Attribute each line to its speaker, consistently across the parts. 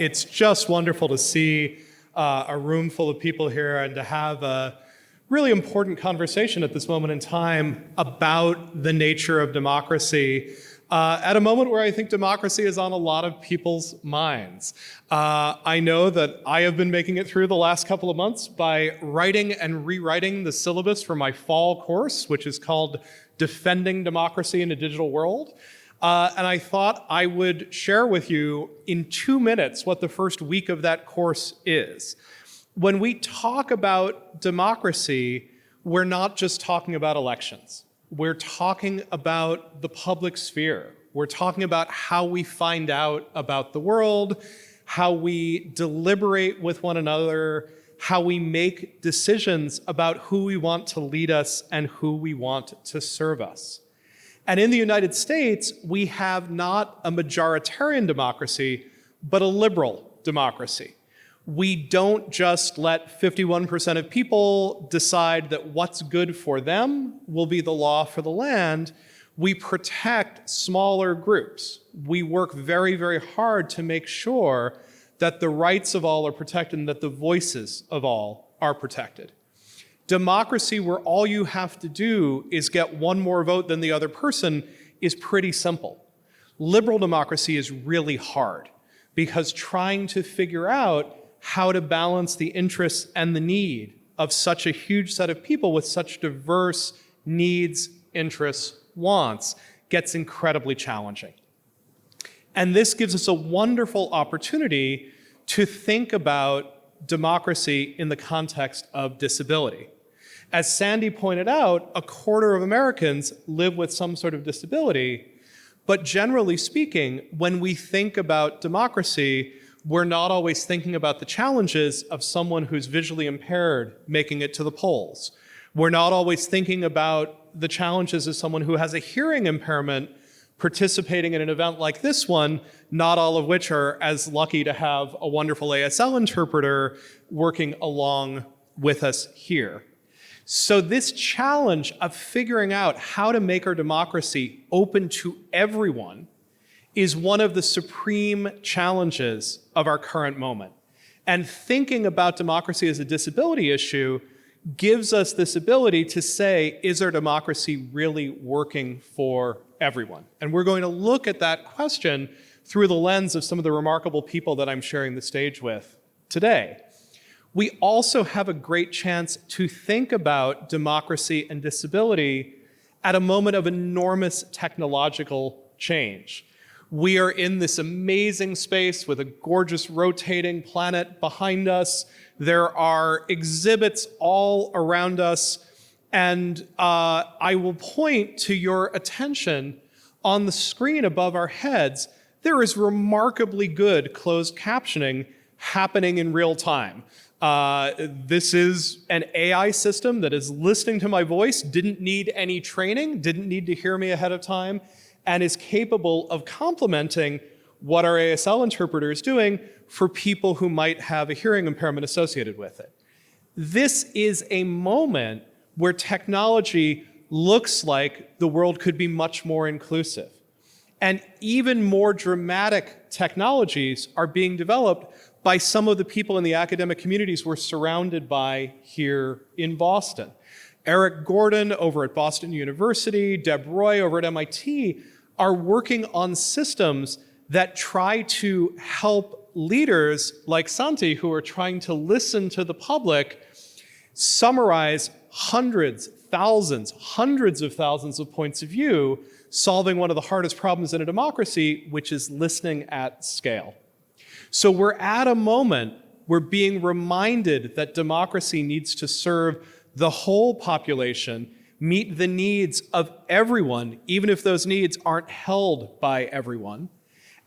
Speaker 1: It's just wonderful to see a room full of people here and to have a really important conversation at this moment in time about the nature of democracy at a moment where I think democracy is on a lot of people's minds. I know that I have been making it through the last couple of months by writing and rewriting the syllabus for my fall course, which is called Defending Democracy in a Digital World. And I thought I would share with you in 2 minutes what the first week of that course is. When we talk about democracy, we're not just talking about elections. We're talking about the public sphere. We're talking about how we find out about the world, how we deliberate with one another, how we make decisions about who we want to lead us and who we want to serve us. And in the United States, we have not a majoritarian democracy, but a liberal democracy. We don't just let 51% of people decide that what's good for them will be the law for the land. We protect smaller groups. We work very, very hard to make sure that the rights of all are protected and that the voices of all are protected. Democracy, where all you have to do is get one more vote than the other person, is pretty simple. Liberal democracy is really hard because trying to figure out how to balance the interests and the need of such a huge set of people with such diverse needs, interests, wants gets incredibly challenging. And this gives us a wonderful opportunity to think about democracy in the context of disability. As Sandy pointed out, 1/4 of Americans live with some sort of disability, but generally speaking, when we think about democracy, we're not always thinking about the challenges of someone who's visually impaired making it to the polls. We're not always thinking about the challenges of someone who has a hearing impairment participating in an event like this one, not all of which are as lucky to have a wonderful ASL interpreter working along with us here. So this challenge of figuring out how to make our democracy open to everyone is one of the supreme challenges of our current moment. And thinking about democracy as a disability issue gives us this ability to say, is our democracy really working for everyone? And we're going to look at that question through the lens of some of the remarkable people that I'm sharing the stage with today. We also have a great chance to think about democracy and disability at a moment of enormous technological change. We are in this amazing space with a gorgeous rotating planet behind us. There are exhibits all around us. And I will point to your attention on the screen above our heads. There is remarkably good closed captioning happening in real time. This is an AI system that is listening to my voice, didn't need any training, didn't need to hear me ahead of time, and is capable of complementing what our ASL interpreter is doing for people who might have a hearing impairment associated with it. This is a moment where technology looks like the world could be much more inclusive. And even more dramatic technologies are being developed by some of the people in the academic communities we're surrounded by here in Boston. Eric Gordon over at Boston University, Deb Roy over at MIT are working on systems that try to help leaders like Santi, who are trying to listen to the public, summarize hundreds, thousands, hundreds of thousands of points of view, solving one of the hardest problems in a democracy, which is listening at scale. So we're at a moment where being reminded that democracy needs to serve the whole population, meet the needs of everyone, even if those needs aren't held by everyone.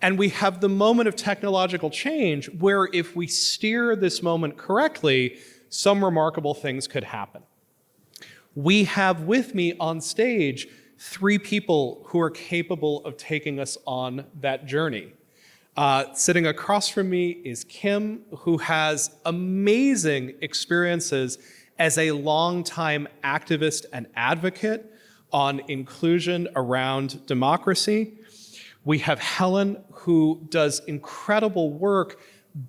Speaker 1: And we have the moment of technological change where if we steer this moment correctly, some remarkable things could happen. We have with me on stage 3 people who are capable of taking us on that journey. Sitting across from me is Kim, who has amazing experiences as a longtime activist and advocate on inclusion around democracy. We have Helen, who does incredible work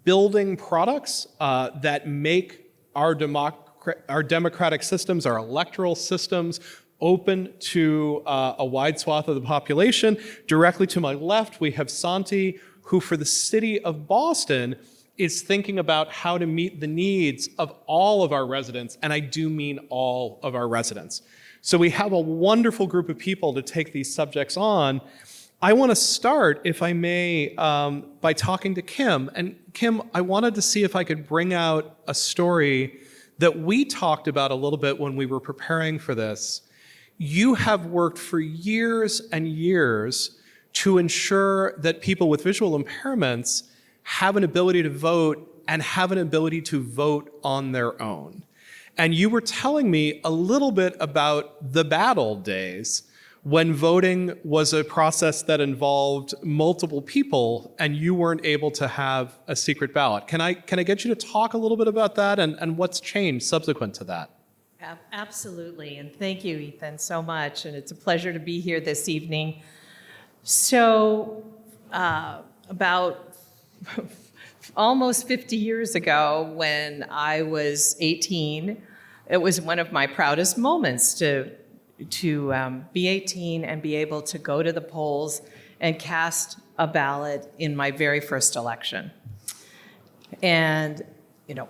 Speaker 1: building products that make our democratic systems, our electoral systems, open to a wide swath of the population. Directly to my left, we have Santi, who for the city of Boston is thinking about how to meet the needs of all of our residents, and I do mean all of our residents. So we have a wonderful group of people to take these subjects on. I want to start, if I may, by talking to Kim. And Kim, I wanted to see if I could bring out a story that we talked about a little bit when we were preparing for this. You have worked for years and years to ensure that people with visual impairments have an ability to vote and have an ability to vote on their own. And you were telling me a little bit about the bad old days when voting was a process that involved multiple people and you weren't able to have a secret ballot. Can I get you to talk a little bit about that and what's changed subsequent to that?
Speaker 2: Absolutely, and thank you, Ethan, so much. And it's a pleasure to be here this evening. So about almost 50 years ago, when I was 18, it was one of my proudest moments to be 18 and be able to go to the polls and cast a ballot in my very first election. And,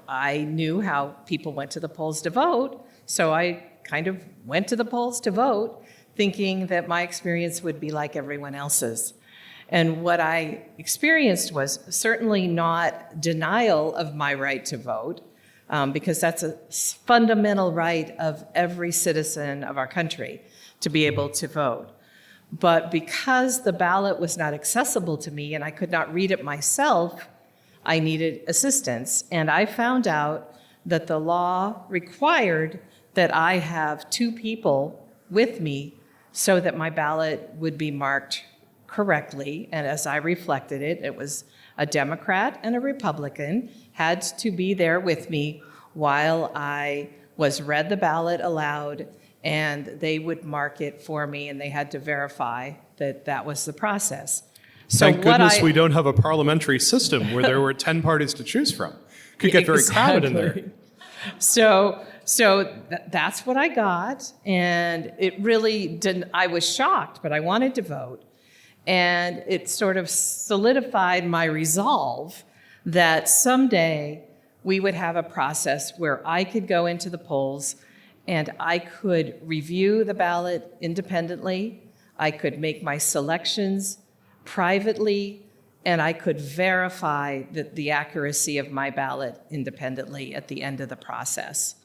Speaker 2: I knew how people went to the polls to vote, so I kind of went to the polls to vote, thinking that my experience would be like everyone else's. And what I experienced was certainly not denial of my right to vote, because that's a fundamental right of every citizen of our country to be able to vote. But because the ballot was not accessible to me and I could not read it myself, I needed assistance. And I found out that the law required that I have two people with me so that my ballot would be marked correctly. And as I reflected it, it was a Democrat and a Republican had to be there with me while I was read the ballot aloud, and they would mark it for me, and they had to verify that that was the process. So
Speaker 1: thank goodness we don't have a parliamentary system where there were 10 parties to choose from. Could get very crowded in there.
Speaker 2: So that's what I got, and it really didn't. I was shocked, but I wanted to vote. And it sort of solidified my resolve that someday we would have a process where I could go into the polls and I could review the ballot independently, I could make my selections privately, and I could verify the accuracy of my ballot independently at the end of the process.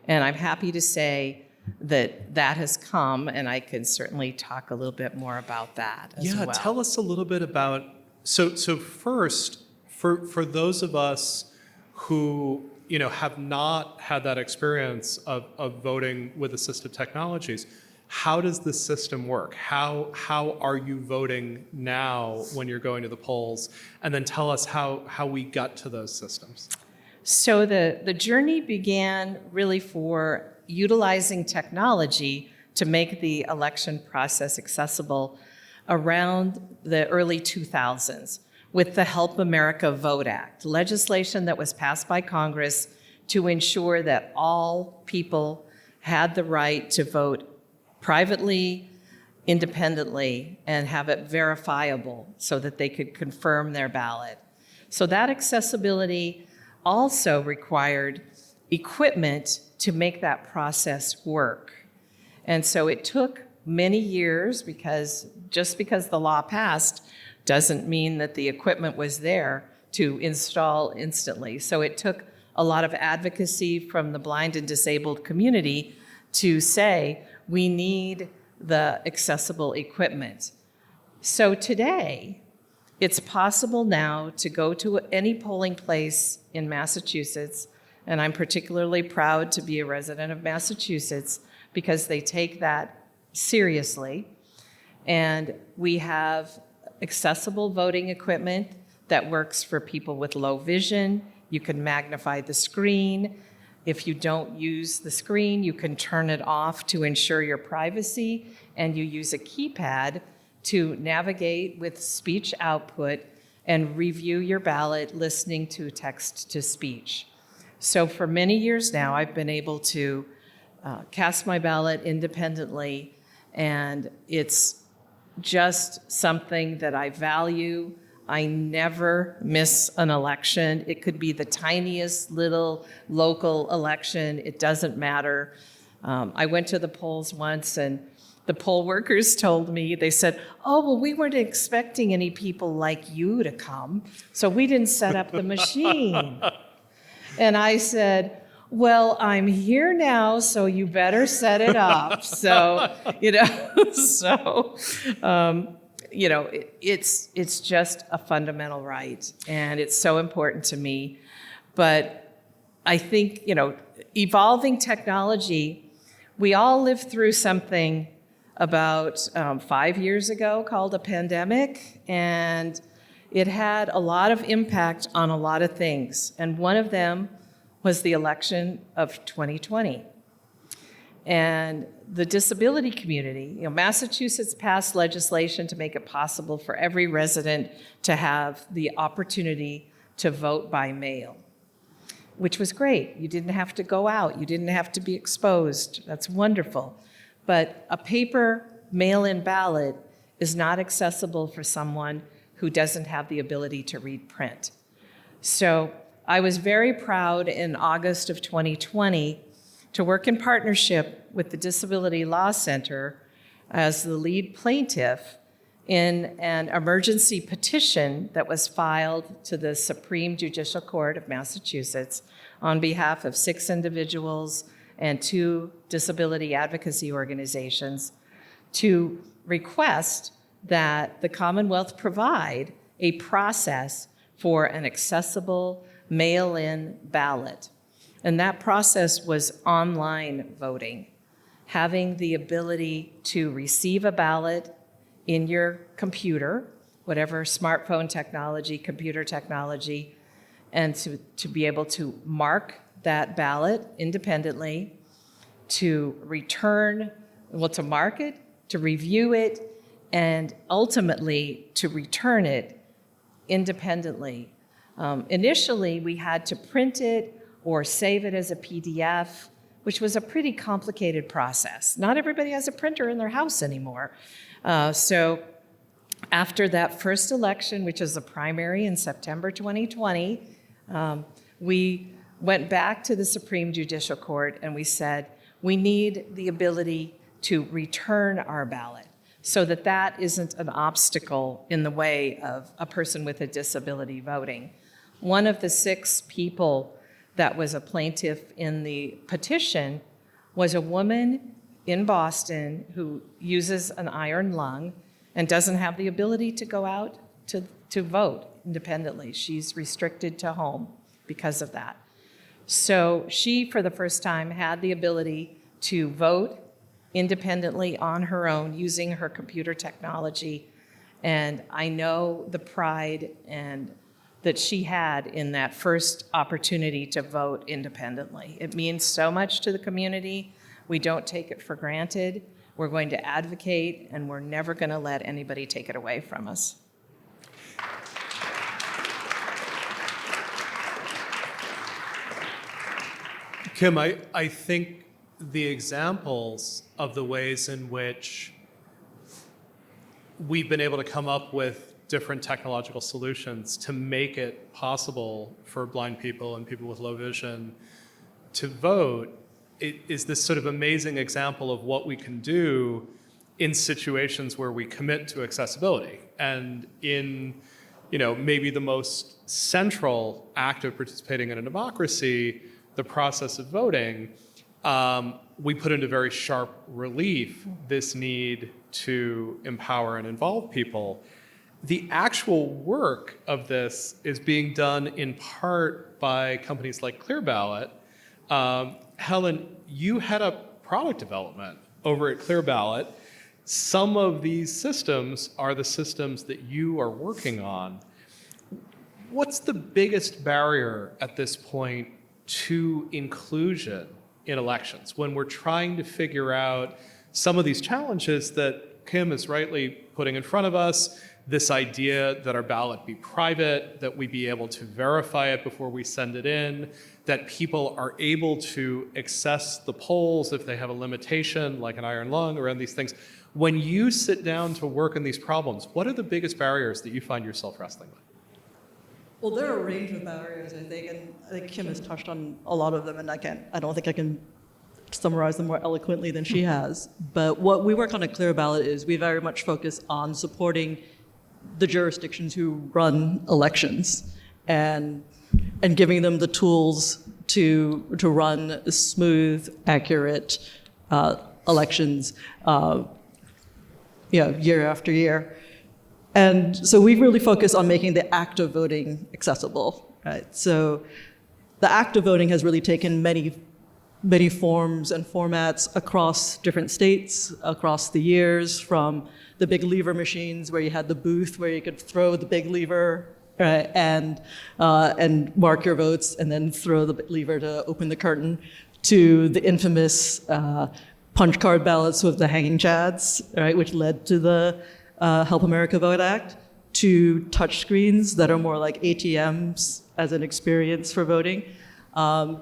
Speaker 2: And I'm happy to say that has come, and I can certainly talk a little bit more about that as well.
Speaker 1: Yeah, tell us a little bit about, so first, for those of us who have not had that experience of voting with assistive technologies, how does the system work? How are you voting now when you're going to the polls? And then tell us how we got to those systems.
Speaker 2: So the journey began really for utilizing technology to make the election process accessible around the early 2000s with the Help America Vote Act, legislation that was passed by Congress to ensure that all people had the right to vote privately, independently, and have it verifiable so that they could confirm their ballot. So that accessibility also required equipment to make that process work. And so it took many years, because just because the law passed doesn't mean that the equipment was there to install instantly. So it took a lot of advocacy from the blind and disabled community to say, we need the accessible equipment. So today, it's possible now to go to any polling place in Massachusetts, and I'm particularly proud to be a resident of Massachusetts because they take that seriously. And we have accessible voting equipment that works for people with low vision. You can magnify the screen. If you don't use the screen, you can turn it off to ensure your privacy, and you use a keypad to navigate with speech output and review your ballot listening to text to speech. So for many years now, I've been able to cast my ballot independently, and it's just something that I value. I never miss an election. It could be the tiniest little local election. It doesn't matter. I went to the polls once, and the poll workers told me, they said, "Oh, well, we weren't expecting any people like you to come, so we didn't set up the machine." And I said, "Well, I'm here now, so you better set it up." So, it's just a fundamental right, and it's so important to me. But I think, evolving technology, we all lived through something about 5 years ago called a pandemic, and it had a lot of impact on a lot of things. And one of them was the election of 2020. And the disability community, Massachusetts passed legislation to make it possible for every resident to have the opportunity to vote by mail, which was great. You didn't have to go out. You didn't have to be exposed. That's wonderful. But a paper mail-in ballot is not accessible for someone who doesn't have the ability to read print. So I was very proud in August of 2020 to work in partnership with the Disability Law Center as the lead plaintiff in an emergency petition that was filed to the Supreme Judicial Court of Massachusetts on behalf of 6 individuals and 2 disability advocacy organizations to request that the Commonwealth provide a process for an accessible mail-in ballot. And that process was online voting, having the ability to receive a ballot in your computer, whatever smartphone technology, computer technology, and to be able to mark that ballot independently, to mark it, to review it, and ultimately to return it independently. Initially, we had to print it or save it as a PDF, which was a pretty complicated process. Not everybody has a printer in their house anymore. So after that first election, which was the primary in September 2020, we went back to the Supreme Judicial Court and we said, we need the ability to return our ballot so that that isn't an obstacle in the way of a person with a disability voting. One of the 6 people that was a plaintiff in the petition was a woman in Boston who uses an iron lung and doesn't have the ability to go out to vote independently. She's restricted to home because of that. So she, for the first time, had the ability to vote independently on her own using her computer technology. And I know the pride that she had in that first opportunity to vote independently. It means so much to the community. We don't take it for granted. We're going to advocate, and we're never going to let anybody take it away from us.
Speaker 1: Kim, I think the examples of the ways in which we've been able to come up with different technological solutions to make it possible for blind people and people with low vision to vote is this sort of amazing example of what we can do in situations where we commit to accessibility. And in, maybe the most central act of participating in a democracy, the process of voting, we put into very sharp relief this need to empower and involve people. The actual work of this is being done in part by companies like ClearBallot. Helen, you head up product development over at ClearBallot. Some of these systems are the systems that you are working on. What's the biggest barrier at this point to inclusion in elections when we're trying to figure out some of these challenges that Kim is rightly putting in front of us, this idea that our ballot be private, that we be able to verify it before we send it in, that people are able to access the polls if they have a limitation, like an iron lung, around these things. When you sit down to work on these problems, what are the biggest barriers that you find yourself wrestling with?
Speaker 3: Well, there are a range of barriers, I think, and I think Kim has touched on a lot of them, and I don't think I can summarize them more eloquently than she has. But what we work on at Clear Ballot is we very much focus on supporting the jurisdictions who run elections and giving them the tools to run smooth, accurate elections, year after year. And so we really focus on making the act of voting accessible, right? So the act of voting has really taken many forms and formats across different states, across the years, from the big lever machines where you had the booth where you could throw the big lever and mark your votes and then throw the lever to open the curtain, to the infamous punch card ballots with the hanging chads, right, which led to the Help America Vote Act, to touch screens that are more like ATMs as an experience for voting,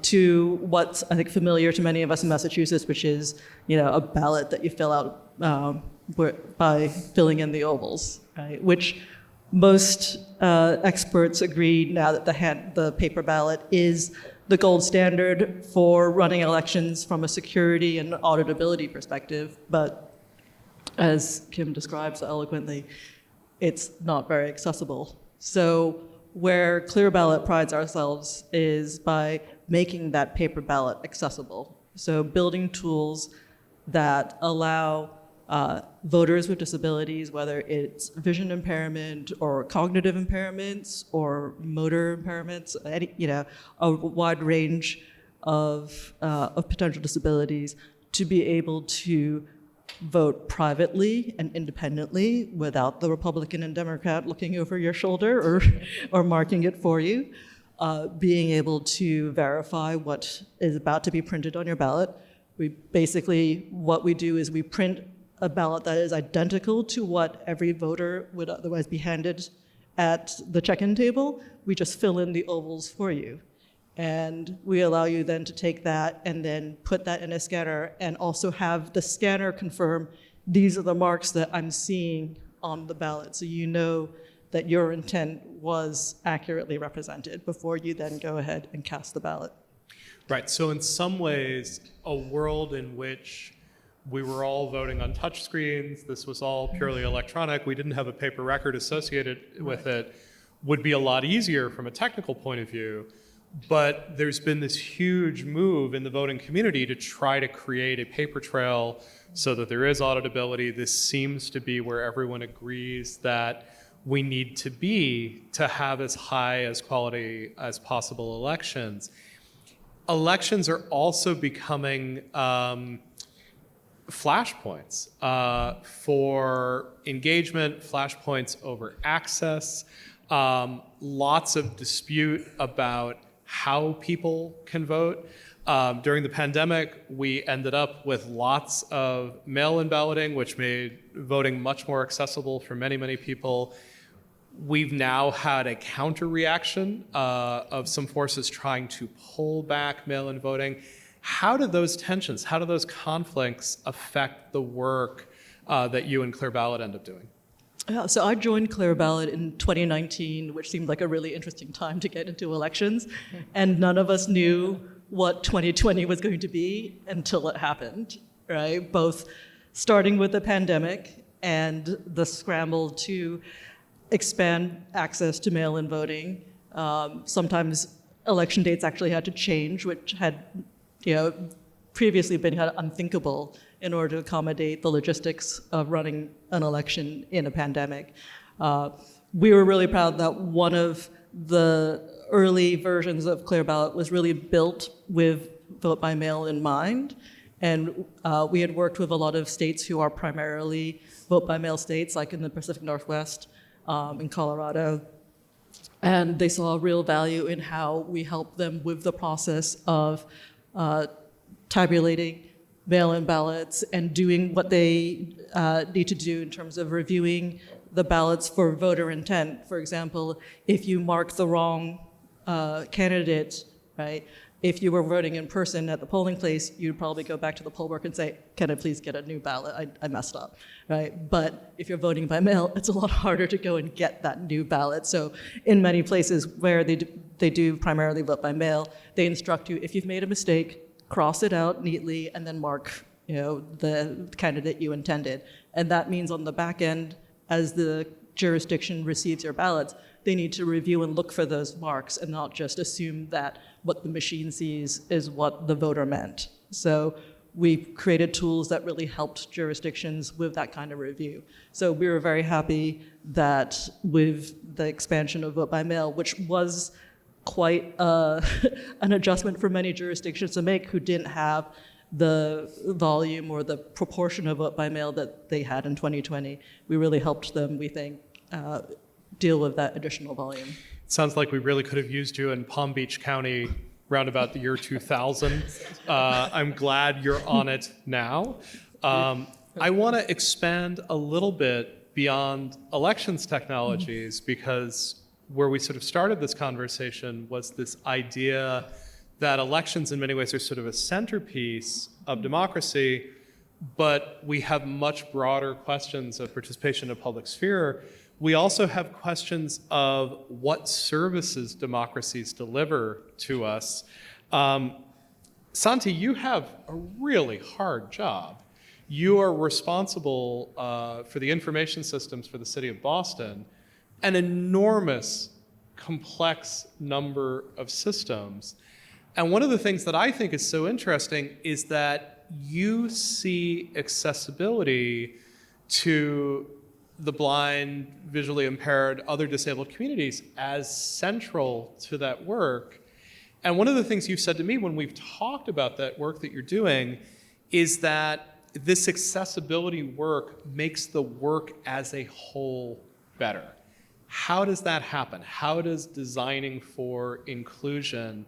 Speaker 3: to what's I think familiar to many of us in Massachusetts, which is a ballot that you fill out by filling in the ovals, right? Which most experts agree now that the paper ballot is the gold standard for running elections from a security and auditability perspective, but as Kim describes so eloquently, it's not very accessible. So where Clear Ballot prides ourselves is by making that paper ballot accessible. So building tools that allow voters with disabilities, whether it's vision impairment or cognitive impairments or motor impairments, a wide range of potential disabilities, to be able to vote privately and independently without the Republican and Democrat looking over your shoulder or marking it for you, being able to verify what is about to be printed on your ballot. What we do is we print a ballot that is identical to what every voter would otherwise be handed at the check-in table. We just fill in the ovals for you. And we allow you then to take that and then put that in a scanner and also have the scanner confirm these are the marks that I'm seeing on the ballot. So you know that your intent was accurately represented before you then go ahead and cast the ballot.
Speaker 1: Right, so in some ways, a world in which we were all voting on touchscreens, this was all purely electronic, we didn't have a paper record associated with it, would be a lot easier from a technical point of view. But there's been this huge move in the voting community to try to create a paper trail so that there is auditability. This seems to be where everyone agrees that we need to be to have as high as quality as possible elections. Elections are also becoming flashpoints for engagement, flashpoints over access, lots of dispute about how people can vote. During the pandemic, we ended up with lots of mail-in balloting, which made voting much more accessible for many, many people. We've now had a counter-reaction of some forces trying to pull back mail-in voting. How do those tensions, how do those conflicts affect the work that you and Clear Ballot end up doing?
Speaker 3: Yeah, so I joined Clear Ballot in 2019, which seemed like a really interesting time to get into elections. And none of us knew what 2020 was going to be until it happened, right? Both starting with the pandemic and the scramble to expand access to mail-in voting. Sometimes election dates actually had to change, which had previously been kind of unthinkable in order to accommodate the logistics of running an election in a pandemic. We were really proud that one of the early versions of Clear Ballot was really built with vote by mail in mind. And we had worked with a lot of states who are primarily vote by mail states, like in the Pacific Northwest, in Colorado. And they saw real value in how we helped them with the process of tabulating mail-in ballots and doing what they need to do in terms of reviewing the ballots for voter intent. For example, if you mark the wrong candidate, right? If you were voting in person at the polling place, you'd probably go back to the poll worker and say, can I please get a new ballot? I messed up, right? But if you're voting by mail, it's a lot harder to go and get that new ballot. So in many places where they do primarily vote by mail, they instruct you, if you've made a mistake, cross it out neatly and then mark the candidate you intended. And that means on the back end, as the jurisdiction receives your ballots, they need to review and look for those marks and not just assume that what the machine sees is what the voter meant. So we created tools that really helped jurisdictions with that kind of review. So we were very happy that with the expansion of vote by mail, which was quite an adjustment for many jurisdictions to make who didn't have the volume or the proportion of vote by mail that they had in 2020. We really helped them, we think, deal with that additional volume.
Speaker 1: Sounds like we really could have used you in Palm Beach County round about the year 2000. I'm glad you're on it now. I want to expand a little bit beyond elections technologies because where we sort of started this conversation was this idea that elections in many ways are sort of a centerpiece of democracy, but we have much broader questions of participation in the public sphere. We also have questions of what services democracies deliver to us. Santi, you have a really hard job. You are responsible for the information systems for the city of Boston, an enormous, complex number of systems. And one of the things that I think is so interesting is that you see accessibility to the blind, visually impaired, other disabled communities as central to that work. And one of the things you've said to me when we've talked about that work that you're doing is that this accessibility work makes the work as a whole better. How does that happen? How does designing for inclusion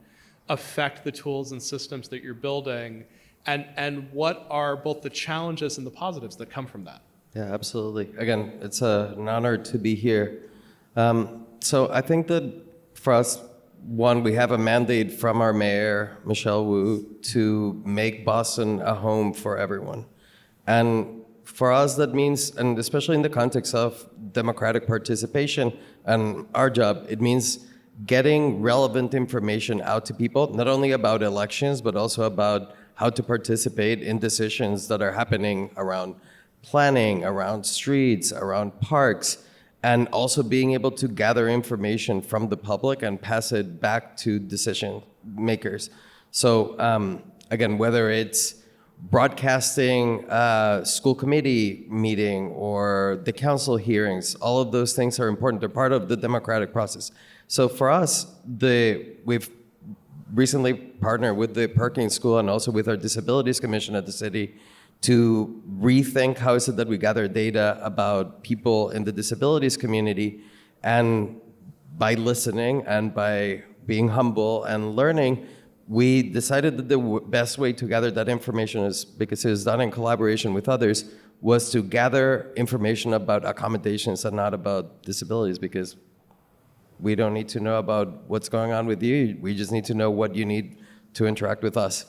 Speaker 1: affect the tools and systems that you're building? And what are both the challenges and the positives that come from that?
Speaker 4: Yeah, absolutely. Again, it's an honor to be here. So I think that for us, one, we have a mandate from our mayor, Michelle Wu, to make Boston a home for everyone. And for us, that means, and especially in the context of democratic participation and our job, it means getting relevant information out to people, not only about elections, but also about how to participate in decisions that are happening around planning, around streets, around parks, and also being able to gather information from the public and pass it back to decision makers. So again, whether it's broadcasting a school committee meeting or the council hearings, all of those things are important. They're part of the democratic process. So for us, we've recently partnered with the Perkins School and also with our Disabilities Commission at the city to rethink how is it that we gather data about people in the disabilities community. And by listening and by being humble and learning, we decided that the best way to gather that information is, because it was done in collaboration with others, was to gather information about accommodations and not about disabilities, because we don't need to know about what's going on with you. We just need to know what you need to interact with us.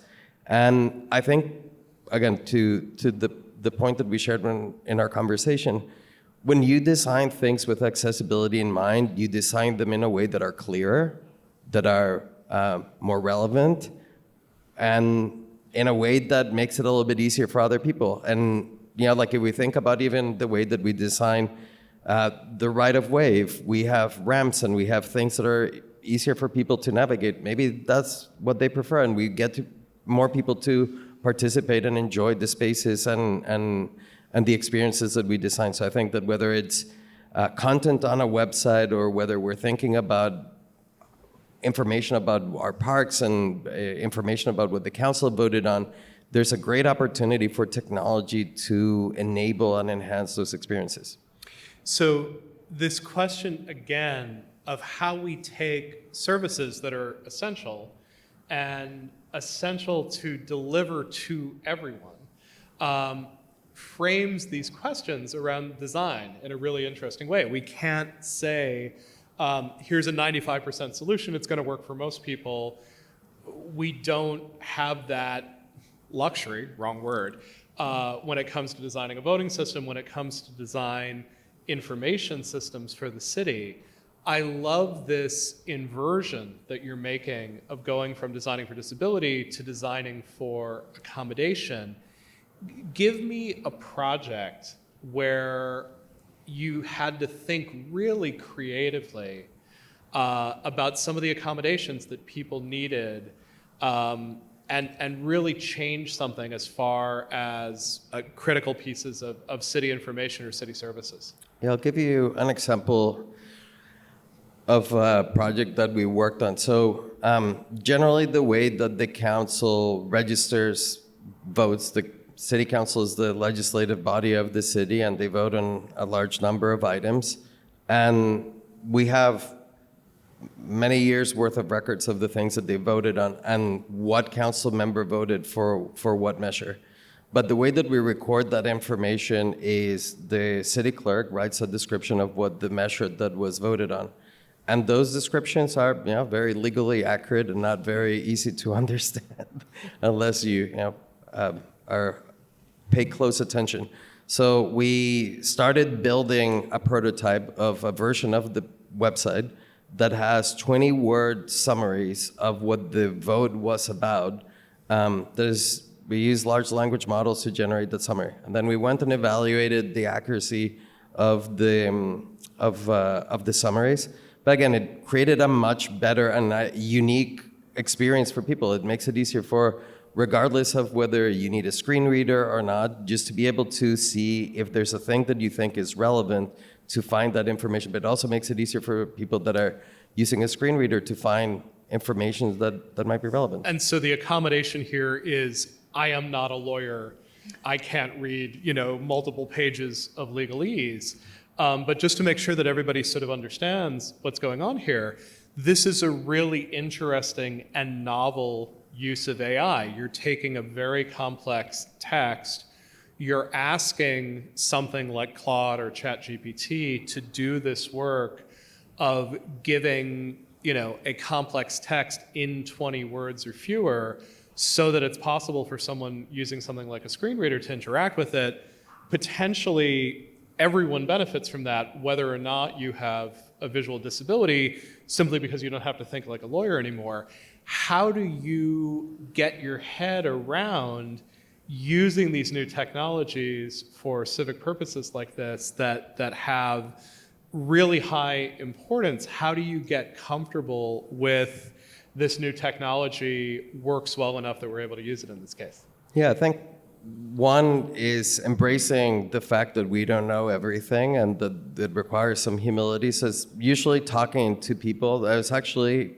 Speaker 4: And I think, again, to the point that we shared in our conversation, when you design things with accessibility in mind, you design them in a way that are clearer, that are more relevant, and in a way that makes it a little bit easier for other people. And like if we think about even the way that we design the right of way, if we have ramps and we have things that are easier for people to navigate, maybe that's what they prefer, and we get to more people to participate and enjoy the spaces and the experiences that we design. So I think that whether it's content on a website or whether we're thinking about information about our parks and information about what the council voted on, there's a great opportunity for technology to enable and enhance those experiences.
Speaker 1: So this question, again, of how we take services that are essential and essential to deliver to everyone, frames these questions around design in a really interesting way. We can't say, here's a 95% solution, it's going to work for most people. We don't have that luxury, wrong word, when it comes to designing a voting system, when it comes to design information systems for the city. I love this inversion that you're making of going from designing for disability to designing for accommodation. Give me a project where you had to think really creatively about some of the accommodations that people needed, and really change something as far as critical pieces of city information or city services.
Speaker 4: Yeah, I'll give you an example of a project that we worked on. So generally the way that the council registers votes, the city council is the legislative body of the city, and they vote on a large number of items. And we have many years worth of records of the things that they voted on and what council member voted for what measure. But the way that we record that information is the city clerk writes a description of what the measure that was voted on. And those descriptions are, very legally accurate and not very easy to understand unless you, pay close attention. So we started building a prototype of a version of the website that has 20-word summaries of what the vote was about. We use large language models to generate that summary. And then we went and evaluated the accuracy of the summaries. But again, it created a much better and a unique experience for people. It makes it easier for, regardless of whether you need a screen reader or not, just to be able to see if there's a thing that you think is relevant to find that information. But it also makes it easier for people that are using a screen reader to find information that might be relevant.
Speaker 1: And so the accommodation here is, I am not a lawyer. I can't read, multiple pages of legalese. But just to make sure that everybody sort of understands what's going on here, this is a really interesting and novel use of AI. You're taking a very complex text, you're asking something like Claude or ChatGPT to do this work of giving, a complex text in 20 words or fewer, so that it's possible for someone using something like a screen reader to interact with it. Potentially, everyone benefits from that, whether or not you have a visual disability, simply because you don't have to think like a lawyer anymore. How do you get your head around using these new technologies for civic purposes like this that have really high importance? How do you get comfortable with this new technology works well enough that we're able to use it in this case?
Speaker 4: Yeah, I think one is embracing the fact that we don't know everything and that it requires some humility. So it's usually talking to people. There's actually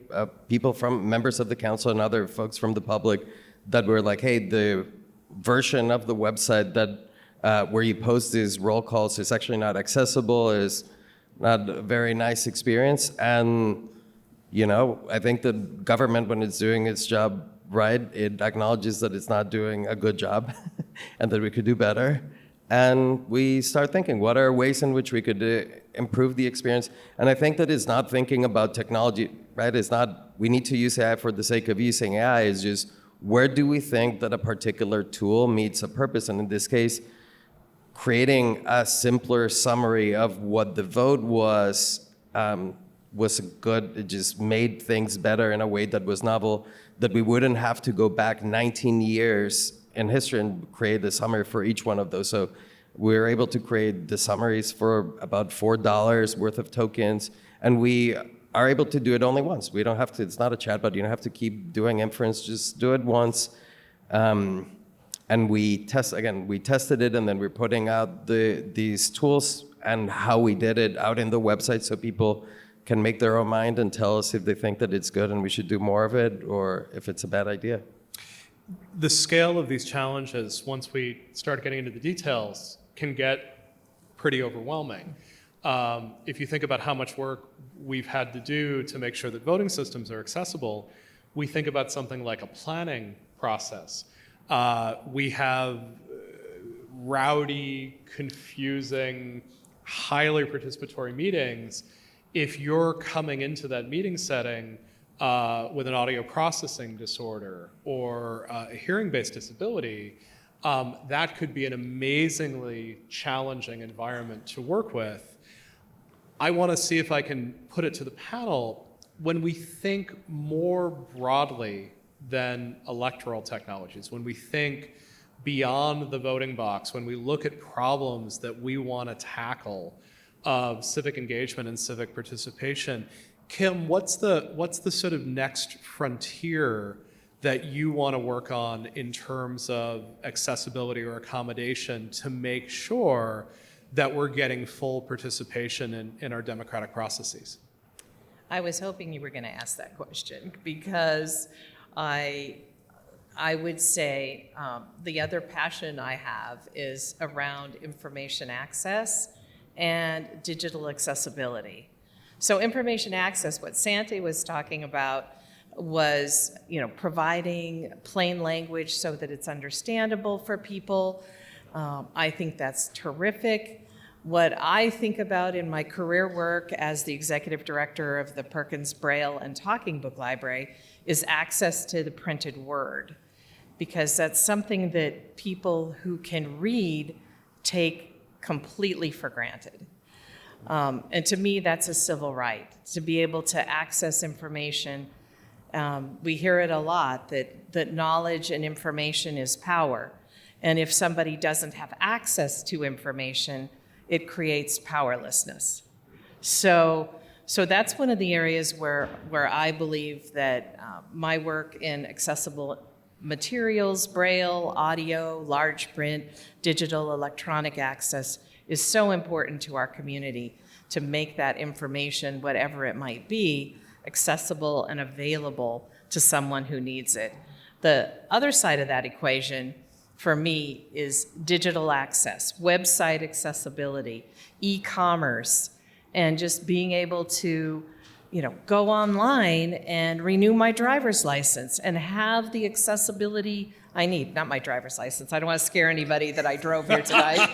Speaker 4: people from members of the council and other folks from the public that were like, hey, the version of the website that where you post these roll calls is actually not accessible, is not a very nice experience. And, I think the government, when it's doing its job right, it acknowledges that it's not doing a good job and that we could do better. And we start thinking, what are ways in which we could improve the experience? And I think that it's not thinking about technology, right? It's not, we need to use AI for the sake of using AI. It's just, where do we think that a particular tool meets a purpose? And in this case, creating a simpler summary of what the vote was good. It just made things better in a way that was novel, that we wouldn't have to go back 19 years in history and create a summary for each one of those. So we were able to create the summaries for about $4 worth of tokens, and we are able to do it only once. We don't have to, it's not a chatbot, you don't have to keep doing inference, just do it once. And we tested it, and then we're putting out these tools and how we did it out in the website so people can make their own mind and tell us if they think that it's good and we should do more of it, or if it's a bad idea.
Speaker 1: The scale of these challenges, once we start getting into the details, can get pretty overwhelming. If you think about how much work we've had to do to make sure that voting systems are accessible, we think about something like a planning process. We have rowdy, confusing, highly participatory meetings, if you're coming into that meeting setting with an audio processing disorder or a hearing-based disability, that could be an amazingly challenging environment to work with. I want to see if I can put it to the panel. When we think more broadly than electoral technologies, when we think beyond the voting box, when we look at problems that we want to tackle of civic engagement and civic participation, Kim, what's the sort of next frontier that you want to work on in terms of accessibility or accommodation to make sure that we're getting full participation in our democratic processes?
Speaker 2: I was hoping you were going to ask that question because I would say the other passion I have is around information access and digital accessibility. So information access, what Santi was talking about was, providing plain language so that it's understandable for people. I think that's terrific. What I think about in my career work as the executive director of the Perkins Braille and Talking Book Library is access to the printed word, because that's something that people who can read take completely for granted. And to me, that's a civil right, to be able to access information. We hear it a lot, that knowledge and information is power. And if somebody doesn't have access to information, it creates powerlessness. So that's one of the areas where I believe that my work in accessible materials, Braille, audio, large print, digital, electronic access is so important to our community to make that information, whatever it might be, accessible and available to someone who needs it. The other side of that equation for me is digital access, website accessibility, e-commerce, and just being able to, go online and renew my driver's license and have the accessibility I need. Not my driver's license. I don't want to scare anybody that I drove here tonight.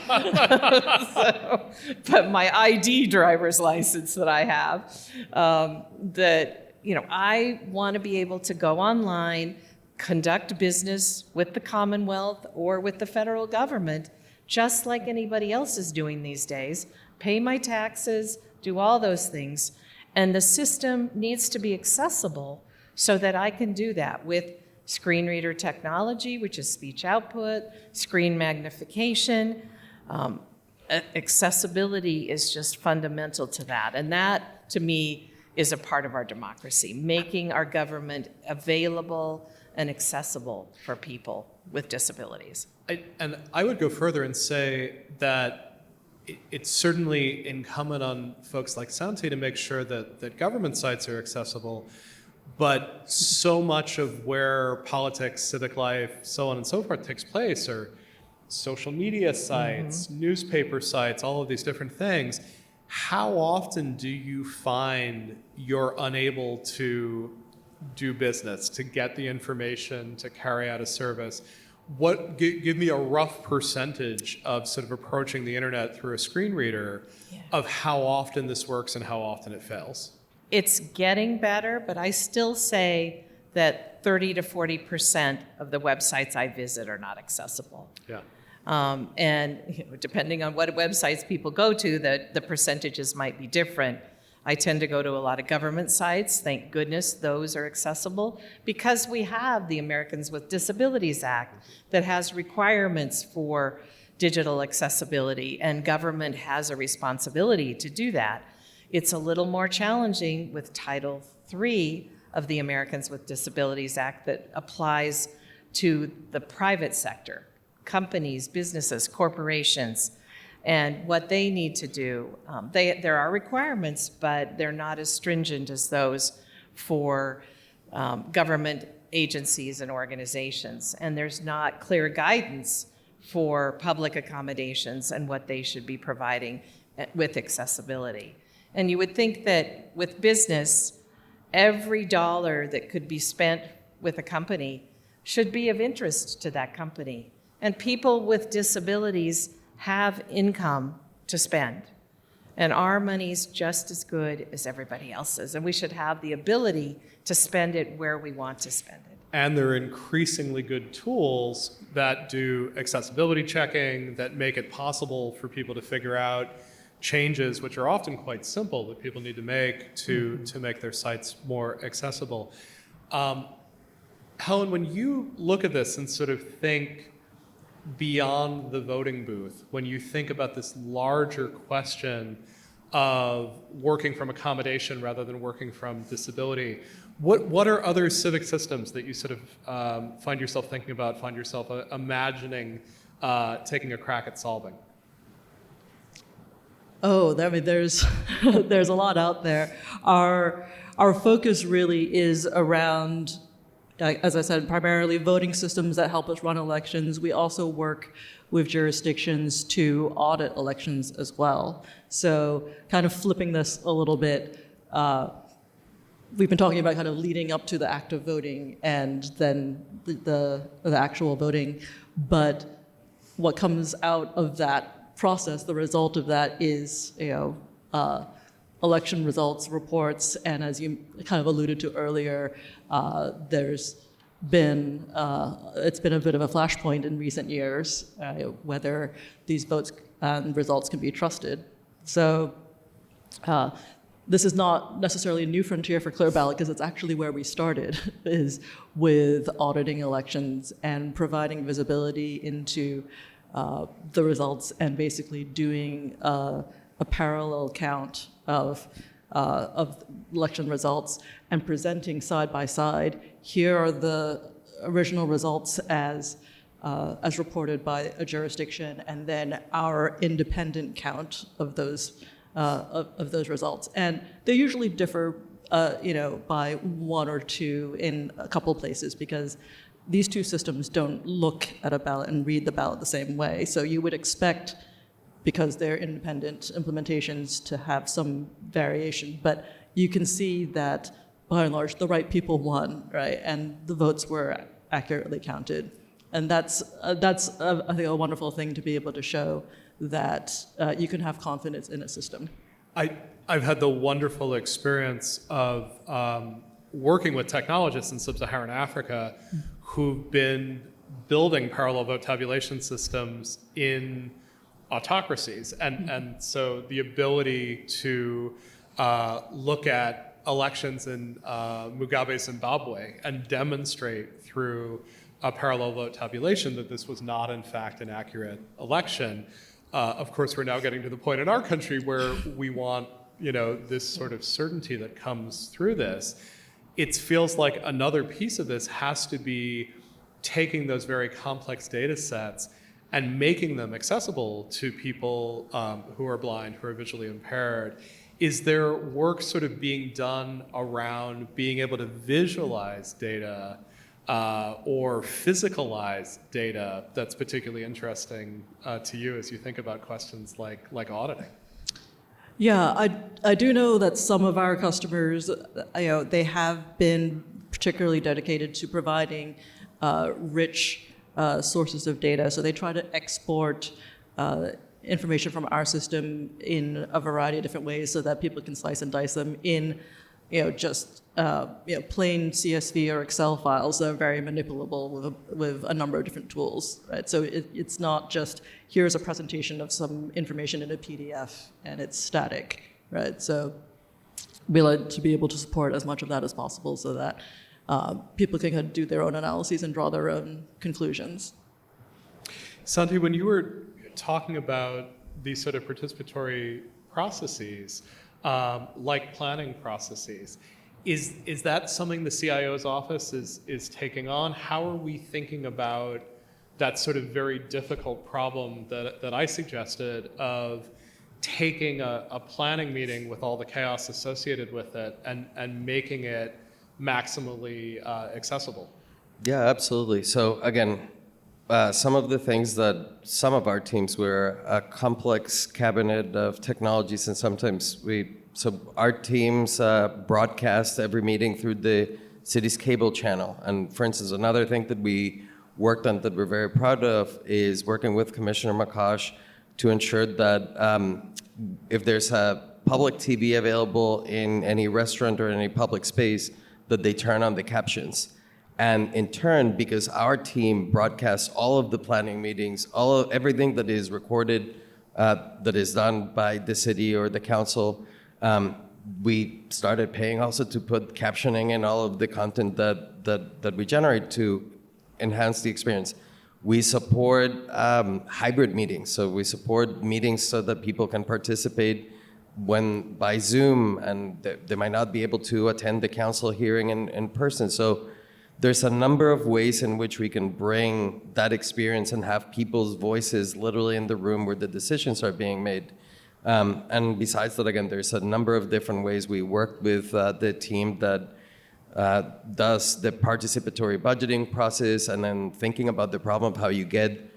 Speaker 2: But my ID driver's license that I have, I want to be able to go online, conduct business with the Commonwealth or with the federal government, just like anybody else is doing these days, pay my taxes, do all those things. And the system needs to be accessible so that I can do that with screen reader technology, which is speech output, screen magnification. Accessibility is just fundamental to that. And that, to me, is a part of our democracy, making our government available and accessible for people with disabilities.
Speaker 1: I would go further and say that it's certainly incumbent on folks like Santi to make sure that government sites are accessible, but so much of where politics, civic life, so on and so forth takes place are social media sites, newspaper sites, all of these different things. How often do you find you're unable to do business, to get the information, to carry out a service? Give me a rough percentage of sort of approaching the internet through a screen reader of how often this works and how often it fails.
Speaker 2: It's getting better, but I still say that 30 to 40% of the websites I visit are not accessible.
Speaker 1: Yeah.
Speaker 2: And depending on what websites people go to, the percentages might be different. I tend to go to a lot of government sites. Thank goodness those are accessible because we have the Americans with Disabilities Act that has requirements for digital accessibility, and government has a responsibility to do that. It's a little more challenging with Title III of the Americans with Disabilities Act that applies to the private sector, companies, businesses, corporations. And what they need to do, there are requirements, but they're not as stringent as those for government agencies and organizations. And there's not clear guidance for public accommodations and what they should be providing with accessibility. And you would think that with business, every dollar that could be spent with a company should be of interest to that company. And people with disabilities have income to spend. And our money's just as good as everybody else's. And we should have the ability to spend it where we want to spend it.
Speaker 1: And there are increasingly good tools that do accessibility checking, that make it possible for people to figure out changes, which are often quite simple, that people need to make to make their sites more accessible. Helen, when you look at this and sort of think beyond the voting booth, when you think about this larger question of working from accommodation rather than working from disability, what are other civic systems that you sort of find yourself thinking about, find yourself imagining taking a crack at solving?
Speaker 3: Oh, I mean, there's there's a lot out there. Our focus really is around, as I said, primarily voting systems that help us run elections. We also work with jurisdictions to audit elections as well. So kind of flipping this a little bit, we've been talking about kind of leading up to the act of voting and then the actual voting. But what comes out of that process, the result of that is, election results reports, and as you kind of alluded to earlier, there's been it's been a bit of a flashpoint in recent years whether these votes and results can be trusted. So this is not necessarily a new frontier for Clear Ballot, because it's actually where we started, is with auditing elections and providing visibility into the results and basically doing a parallel count of election results and presenting side by side. Here are the original results as reported by a jurisdiction, and then our independent count of those results. And they usually differ, by one or two in a couple places, because these two systems don't look at a ballot and read the ballot the same way. So you would expect, because they're independent implementations, to have some variation. But you can see that, by and large, the right people won, right? And the votes were accurately counted. And that's I think, a wonderful thing to be able to show that you can have confidence in a system.
Speaker 1: I've had the wonderful experience of working with technologists in sub-Saharan Africa who've been building parallel vote tabulation systems in autocracies. And so the ability to look at elections in Mugabe's Zimbabwe and demonstrate through a parallel vote tabulation that this was not, in fact, an accurate election. Of course, we're now getting to the point in our country where we want, this sort of certainty that comes through this. It feels like another piece of this has to be taking those very complex data sets and making them accessible to people who are blind, who are visually impaired. Is there work sort of being done around being able to visualize data or physicalize data that's particularly interesting to you as you think about questions like auditing?
Speaker 3: Yeah, I do know that some of our customers, they have been particularly dedicated to providing rich sources of data. So they try to export information from our system in a variety of different ways so that people can slice and dice them in, plain CSV or Excel files that are very manipulable with a number of different tools, right? So it's not just, here's a presentation of some information in a PDF and it's static, right? So we like to be able to support as much of that as possible so that people can kind of do their own analyses and draw their own conclusions.
Speaker 1: Santi, when you were talking about these sort of participatory processes, like planning processes, is that something the CIO's office is taking on? How are we thinking about that sort of very difficult problem that I suggested of taking a planning meeting with all the chaos associated with it and making it maximally accessible?
Speaker 4: Yeah, absolutely. So again, some of the things that some of our teams were a complex cabinet of technologies, and sometimes so our teams broadcast every meeting through the city's cable channel. And for instance, another thing that we worked on that we're very proud of is working with Commissioner Makash to ensure that if there's a public TV available in any restaurant or any public space, that they turn on the captions. And in turn, because our team broadcasts all of the planning meetings, everything that is recorded, that is done by the city or the council, we started paying also to put captioning in all of the content that we generate to enhance the experience. We support hybrid meetings, so we support meetings so that people can participate when by Zoom, and they might not be able to attend the council hearing in person. So there's a number of ways in which we can bring that experience and have people's voices literally in the room where the decisions are being made. And besides that, again, there's a number of different ways we work with the team that does the participatory budgeting process, and then thinking about the problem of how you get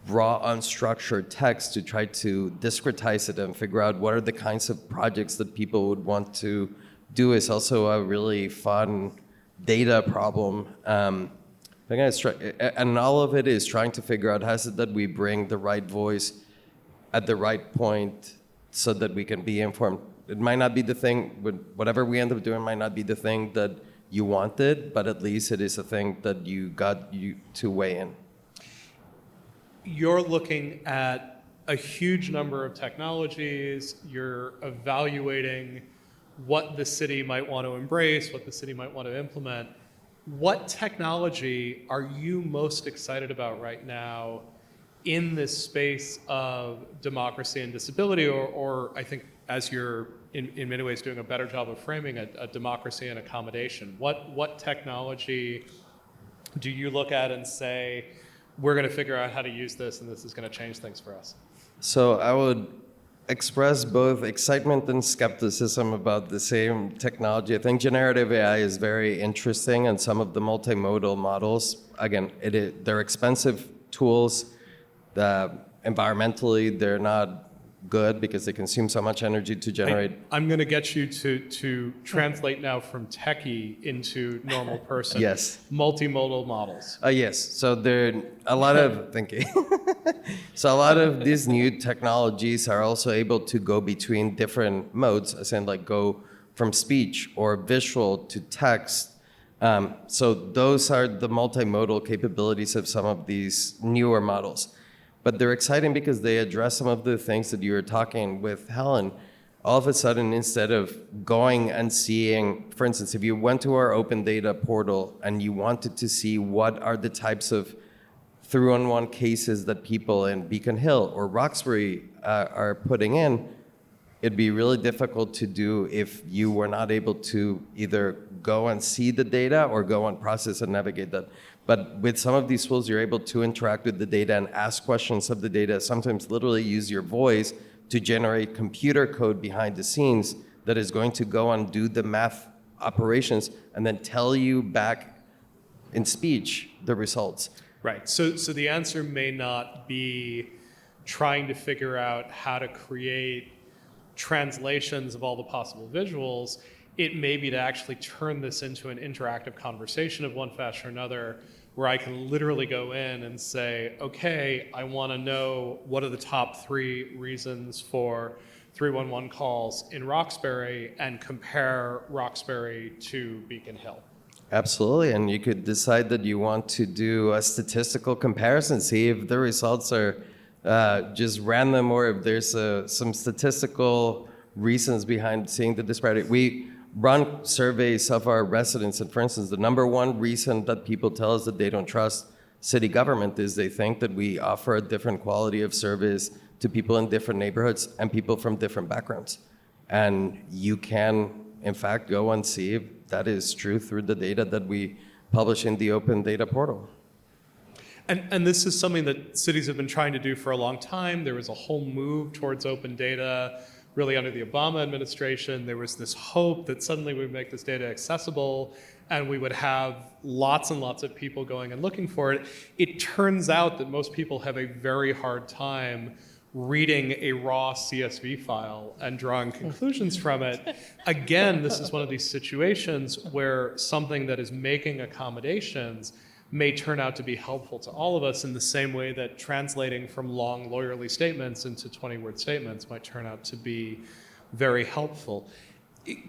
Speaker 4: raw, unstructured text to try to discretize it and figure out what are the kinds of projects that people would want to do is also a really fun data problem. And all of it is trying to figure out how is it that we bring the right voice at the right point so that we can be informed. It might not be the thing, whatever we end up doing might not be the thing that you wanted, but at least it is a thing that you got you to weigh in.
Speaker 1: You're looking at a huge number of technologies. You're evaluating what the city might want to embrace, what the city might want to implement. What technology are you most excited about right now in this space of democracy and disability, or I think as you're in many ways doing a better job of framing a democracy and accommodation? What technology do you look at and say, we're going to figure out how to use this and this is going to change things for us?
Speaker 4: So I would express both excitement and skepticism about the same technology. I think generative AI is very interesting, and some of the multimodal models, again, they're expensive tools. Environmentally, they're not good because they consume so much energy to generate.
Speaker 1: I'm going to get you to translate now from techie into normal person.
Speaker 4: Yes.
Speaker 1: Multimodal models.
Speaker 4: Yes. So there are a lot of thinking. So a lot of these new technologies are also able to go between different modes, as in like go from speech or visual to text. So those are the multimodal capabilities of some of these newer models. But they're exciting because they address some of the things that you were talking with Helen. All of a sudden, instead of going and seeing, for instance, if you went to our open data portal and you wanted to see what are the types of 3-on-1 cases that people in Beacon Hill or Roxbury are putting in, it'd be really difficult to do if you were not able to either go and see the data or go and process and navigate that. But with some of these tools, you're able to interact with the data and ask questions of the data, sometimes literally use your voice to generate computer code behind the scenes that is going to go and do the math operations and then tell you back in speech the results.
Speaker 1: Right. So the answer may not be trying to figure out how to create translations of all the possible visuals. It may be to actually turn this into an interactive conversation of one fashion or another, where I can literally go in and say, okay, I want to know what are the top 3 reasons for 311 calls in Roxbury, and compare Roxbury to Beacon Hill.
Speaker 4: Absolutely, and you could decide that you want to do a statistical comparison, see if the results are just random or if there's some statistical reasons behind seeing the disparity. We run surveys of our residents, and for instance, the number one reason that people tell us that they don't trust city government is they think that we offer a different quality of service to people in different neighborhoods and people from different backgrounds. And you can, in fact, go and see if that is true through the data that we publish in the open data portal.
Speaker 1: And this is something that cities have been trying to do for a long time. There was a whole move towards open data really under the Obama administration. There was this hope that suddenly we would make this data accessible and we would have lots and lots of people going and looking for it. It turns out that most people have a very hard time reading a raw CSV file and drawing conclusions from it. Again, this is one of these situations where something that is making accommodations may turn out to be helpful to all of us in the same way that translating from long lawyerly statements into 20-word statements might turn out to be very helpful.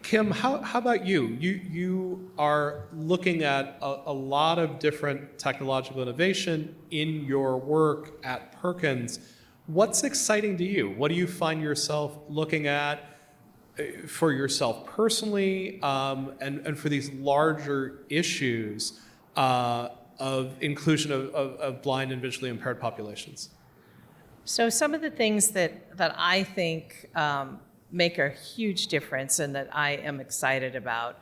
Speaker 1: Kim, how about you? You are looking at a lot of different technological innovation in your work at Perkins. What's exciting to you? What do you find yourself looking at for yourself personally, and for these larger issues of inclusion of blind and visually impaired populations?
Speaker 2: So some of the things that I think make a huge difference and that I am excited about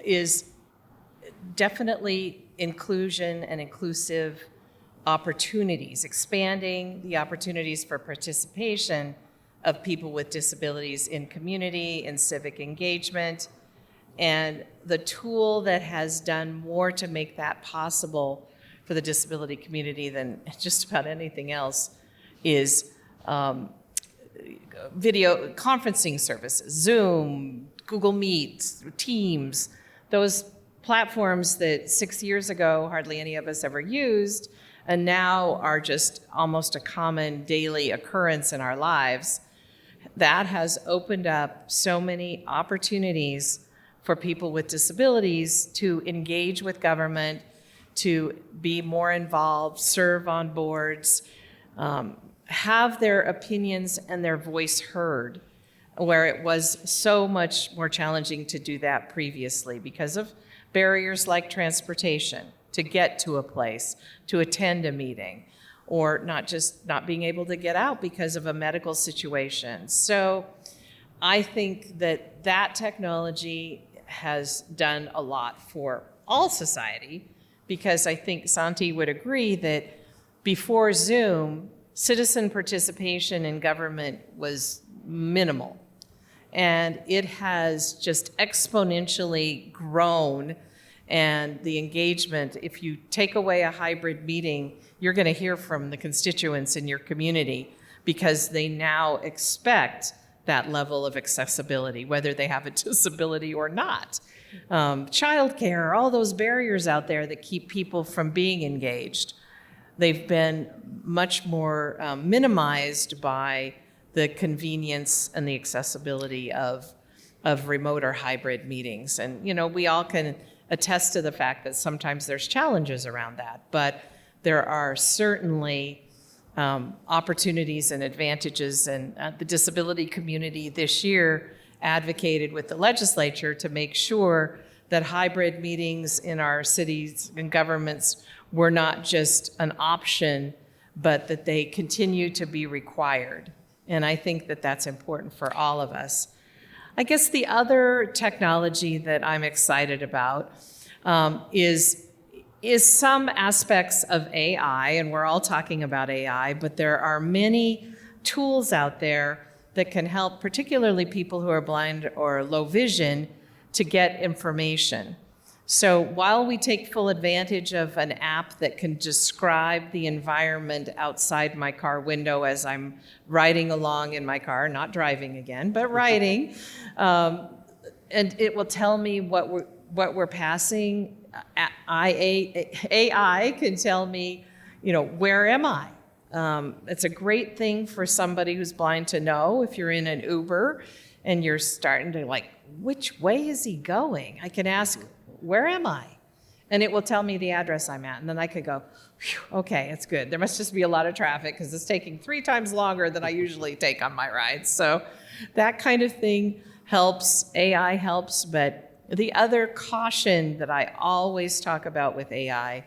Speaker 2: is definitely inclusion and inclusive opportunities, expanding the opportunities for participation of people with disabilities in community, in civic engagement. And the tool that has done more to make that possible for the disability community than just about anything else is video conferencing services, Zoom, Google Meet, Teams, those platforms that 6 years ago hardly any of us ever used and now are just almost a common daily occurrence in our lives. That has opened up so many opportunities for people with disabilities to engage with government, to be more involved, serve on boards, have their opinions and their voice heard, where it was so much more challenging to do that previously because of barriers like transportation, to get to a place, to attend a meeting, or not being able to get out because of a medical situation. So I think that technology has done a lot for all society, because I think Santi would agree that before Zoom, citizen participation in government was minimal. And it has just exponentially grown. And the engagement, if you take away a hybrid meeting, you're going to hear from the constituents in your community because they now expect that level of accessibility, whether they have a disability or not. Childcare, all those barriers out there that keep people from being engaged, they've been much more minimized by the convenience and the accessibility of remote or hybrid meetings. And, we all can attest to the fact that sometimes there's challenges around that, but there are certainly opportunities and advantages. And the disability community this year advocated with the legislature to make sure that hybrid meetings in our cities and governments were not just an option, but that they continue to be required. And I think that that's important for all of us. I guess the other technology that I'm excited about is some aspects of AI, and we're all talking about AI, but there are many tools out there that can help, particularly people who are blind or low vision, to get information. So while we take full advantage of an app that can describe the environment outside my car window as I'm riding along in my car, not driving again, but riding, and it will tell me what we're passing. AI can tell me, where am I? It's a great thing for somebody who's blind to know if you're in an Uber and you're starting to which way is he going? I can ask, where am I? And it will tell me the address I'm at. And then I could go, okay, it's good. There must just be a lot of traffic because it's taking 3 times longer than I usually take on my rides. So that kind of thing helps. AI helps. But the other caution that I always talk about with AI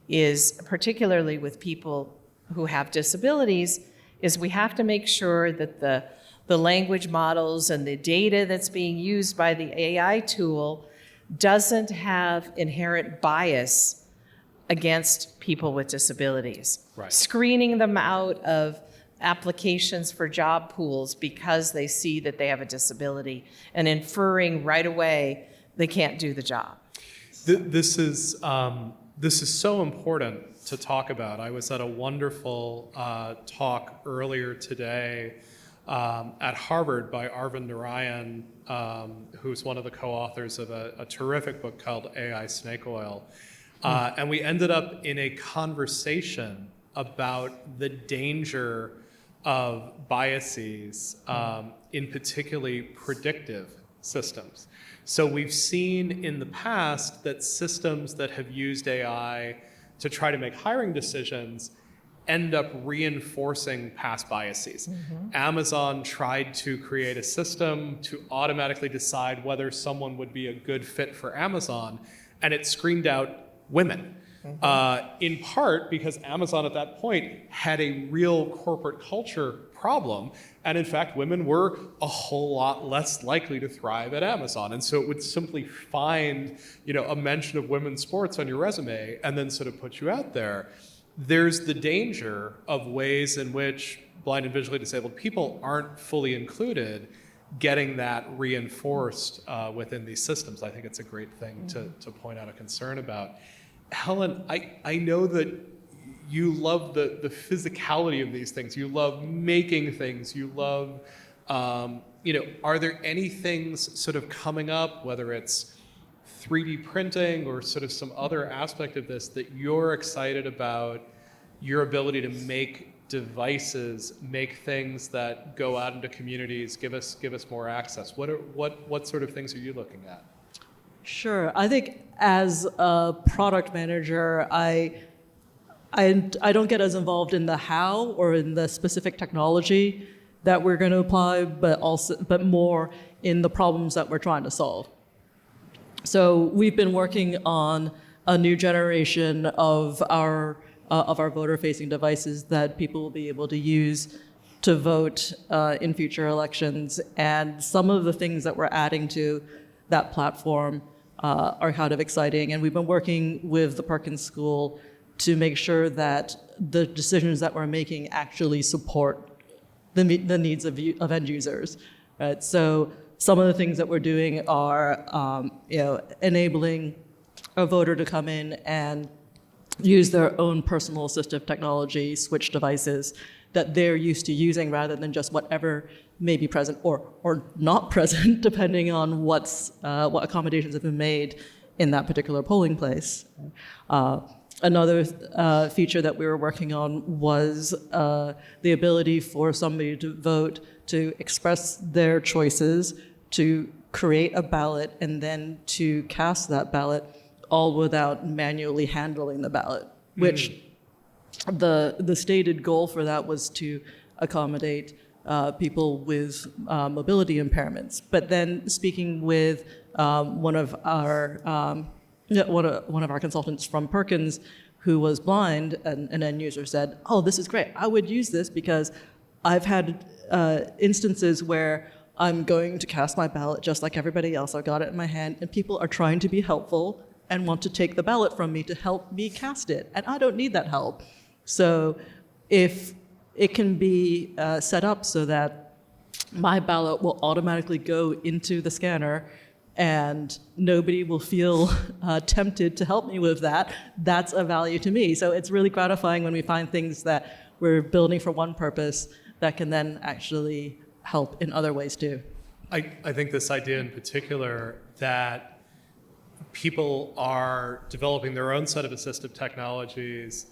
Speaker 2: is, particularly with people who have disabilities, is we have to make sure that the language models and the data that's being used by the AI tool doesn't have inherent bias against people with disabilities.
Speaker 1: Right.
Speaker 2: Screening them out of applications for job pools because they see that they have a disability and inferring right away they can't do the job.
Speaker 1: This is so important to talk about. I was at a wonderful talk earlier today at Harvard by Arvind Narayan, who's one of the co-authors of a terrific book called AI Snake Oil. And we ended up in a conversation about the danger of biases in particularly predictive systems. So we've seen in the past that systems that have used AI to try to make hiring decisions end up reinforcing past biases. Amazon tried to create a system to automatically decide whether someone would be a good fit for Amazon, and it screened out women. In part because Amazon at that point had a real corporate culture problem, and in fact women were a whole lot less likely to thrive at Amazon, and so it would simply find a mention of women's sports on your resume and then sort of put you out there. There's the danger of ways in which blind and visually disabled people aren't fully included, getting that reinforced within these systems. I think it's a great thing to point out a concern about. Helen, I know that you love the physicality of these things. You love making things. You love, are there any things sort of coming up, whether it's 3D printing or sort of some other aspect of this, that you're excited about your ability to make devices, make things that go out into communities, give us more access? What sort of things are you looking at?
Speaker 3: Sure. I think as a product manager, I don't get as involved in the how or in the specific technology that we're going to apply, but more in the problems that we're trying to solve. So we've been working on a new generation of our voter-facing devices that people will be able to use to vote in future elections. And some of the things that we're adding to that platform are kind of exciting. And we've been working with the Perkins School to make sure that the decisions that we're making actually support the needs of end users. Right? So some of the things that we're doing are enabling a voter to come in and use their own personal assistive technology, switch devices that they're used to using rather than just whatever may be present or not present, depending on what accommodations have been made in that particular polling place. Another feature that we were working on was the ability for somebody to vote, to express their choices, to create a ballot, and then to cast that ballot, all without manually handling the ballot, which the stated goal for that was to accommodate people with mobility impairments. But then speaking with one of our consultants from Perkins who was blind, and an end user said, "Oh, this is great. I would use this because I've had instances where I'm going to cast my ballot just like everybody else. I've got it in my hand, and people are trying to be helpful and want to take the ballot from me to help me cast it, and I don't need that help." So if it can be set up so that my ballot will automatically go into the scanner and nobody will feel tempted to help me with that, that's a value to me. So it's really gratifying when we find things that we're building for one purpose that can then actually help in other ways too.
Speaker 1: I think this idea in particular that people are developing their own set of assistive technologies,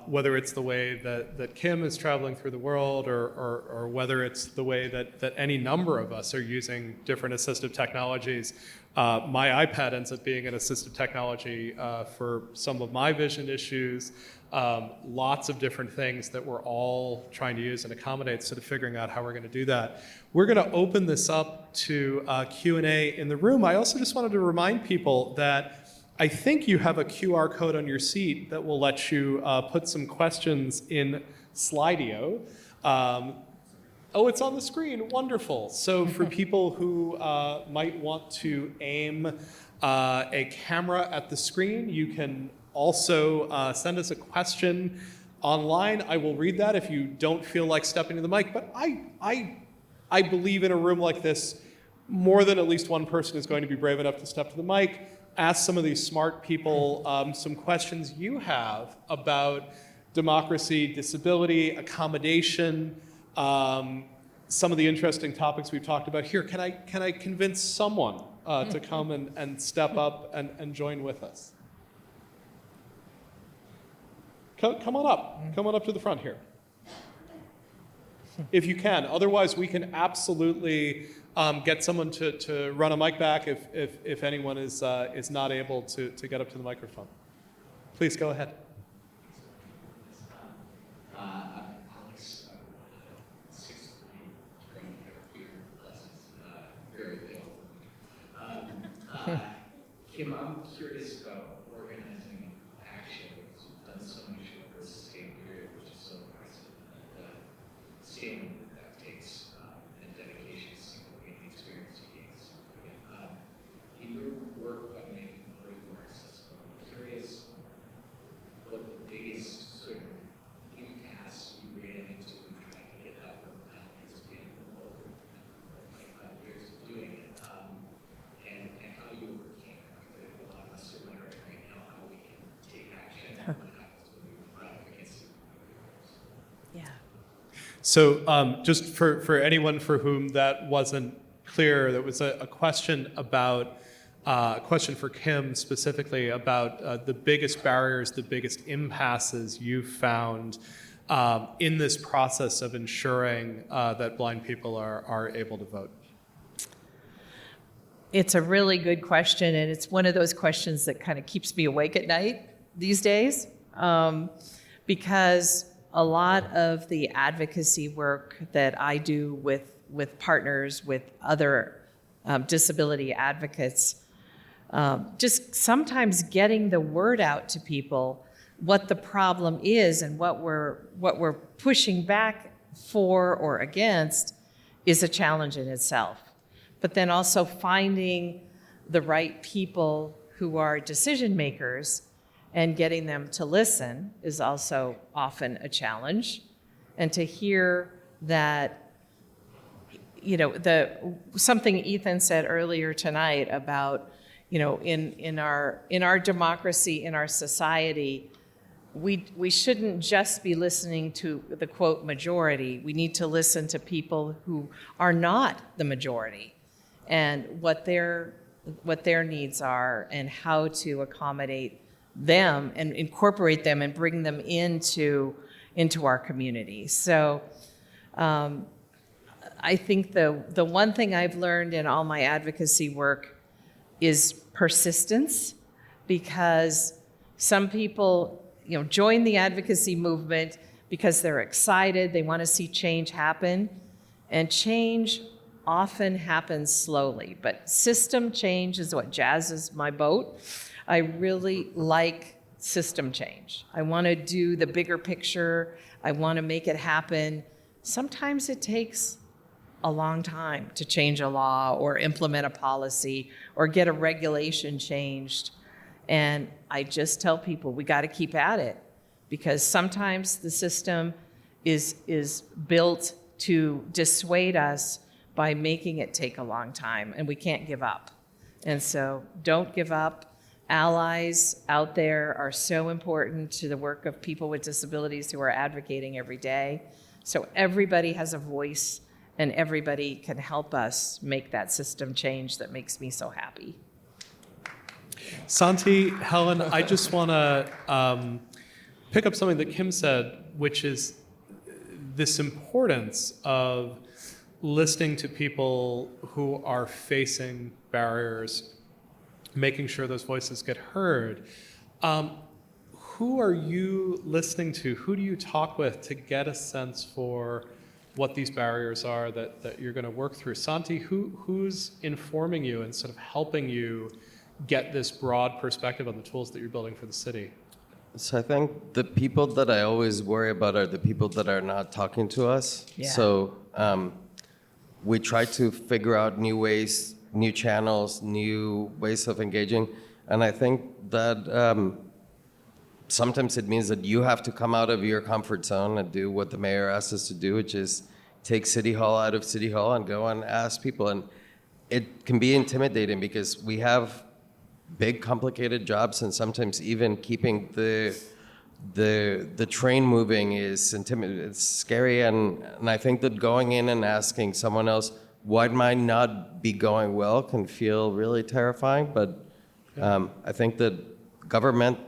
Speaker 1: whether it's the way that Kim is traveling through the world or whether it's the way that any number of us are using different assistive technologies. My iPad ends up being an assistive technology for some of my vision issues. Lots of different things that we're all trying to use and accommodate, sort of figuring out how we're going to do that. We're going to open this up to Q&A in the room. I also just wanted to remind people that I think you have a QR code on your seat that will let you put some questions in Slido. Oh, it's on the screen. Wonderful. So for people who might want to aim a camera at the screen, you can also send us a question online. I will read that if you don't feel like stepping to the mic. But I believe in a room like this, more than at least one person is going to be brave enough to step to the mic. Ask some of these smart people some questions you have about democracy, disability, accommodation, some of the interesting topics we've talked about here. Can I convince someone to come and step up and join with us? Come on up. Come on up to the front here. If you can. Otherwise, we can absolutely get someone to run a mic back if anyone is not able to get up to the microphone. Please go ahead.
Speaker 5: Kim, I'm curious about organizing action. You've done so much over a sustained period, which is so impressive. And seeing that takes and dedication to simplifying the experience you gain. In your work on making voting more accessible, I'm curious what the biggest sort of impasse you ran into in trying to get that work done. It's been over 25 years of doing it, and how you overcame it. A lot of us are wondering right now how we can take action and what happens when we run up against it.
Speaker 2: Yeah.
Speaker 1: So just for anyone for whom that wasn't clear, there was a question about, a question for Kim specifically about the biggest barriers, the biggest impasses you found in this process of ensuring that blind people are able to vote.
Speaker 2: It's a really good question, and it's one of those questions that kind of keeps me awake at night these days, because a lot of the advocacy work that I do with partners, with other disability advocates, just sometimes getting the word out to people what the problem is and what we're pushing back for or against is a challenge in itself. But then also finding the right people who are decision makers and getting them to listen is also often a challenge. And to hear that, something Ethan said earlier tonight about, in our democracy, in our society, we shouldn't just be listening to the quote majority. We need to listen to people who are not the majority and what their needs are and how to accommodate them and incorporate them and bring them into our community. So I think the one thing I've learned in all my advocacy work is persistence, because some people join the advocacy movement because they're excited, they want to see change happen, and change often happens slowly, but system change is what jazzes my boat. I really like system change. I want to do the bigger picture. I want to make it happen. Sometimes it takes a long time to change a law or implement a policy or get a regulation changed. And I just tell people we got to keep at it, because sometimes the system is built to dissuade us by making it take a long time, and we can't give up. And so don't give up. Allies out there are so important to the work of people with disabilities who are advocating every day. So everybody has a voice, and everybody can help us make that system change that makes me so happy.
Speaker 1: Santi, Helen, I just want to pick up something that Kim said, which is this importance of listening to people who are facing barriers, making sure those voices get heard. Who are you listening to? Who do you talk with to get a sense for what these barriers are that you're going to work through? Santi, who's informing you and sort of helping you get this broad perspective on the tools that you're building for the city?
Speaker 4: So I think the people that I always worry about are the people that are not talking to us.
Speaker 2: Yeah.
Speaker 4: So we try to figure out new ways, new channels, new ways of engaging. And I think that sometimes it means that you have to come out of your comfort zone and do what the mayor asks us to do, which is take City Hall out of City Hall and go and ask people. And it can be intimidating because we have big, complicated jobs, and sometimes even keeping the train moving is intimidating. It's scary, and I think that going in and asking someone else what might not be going well can feel really terrifying. But I think that government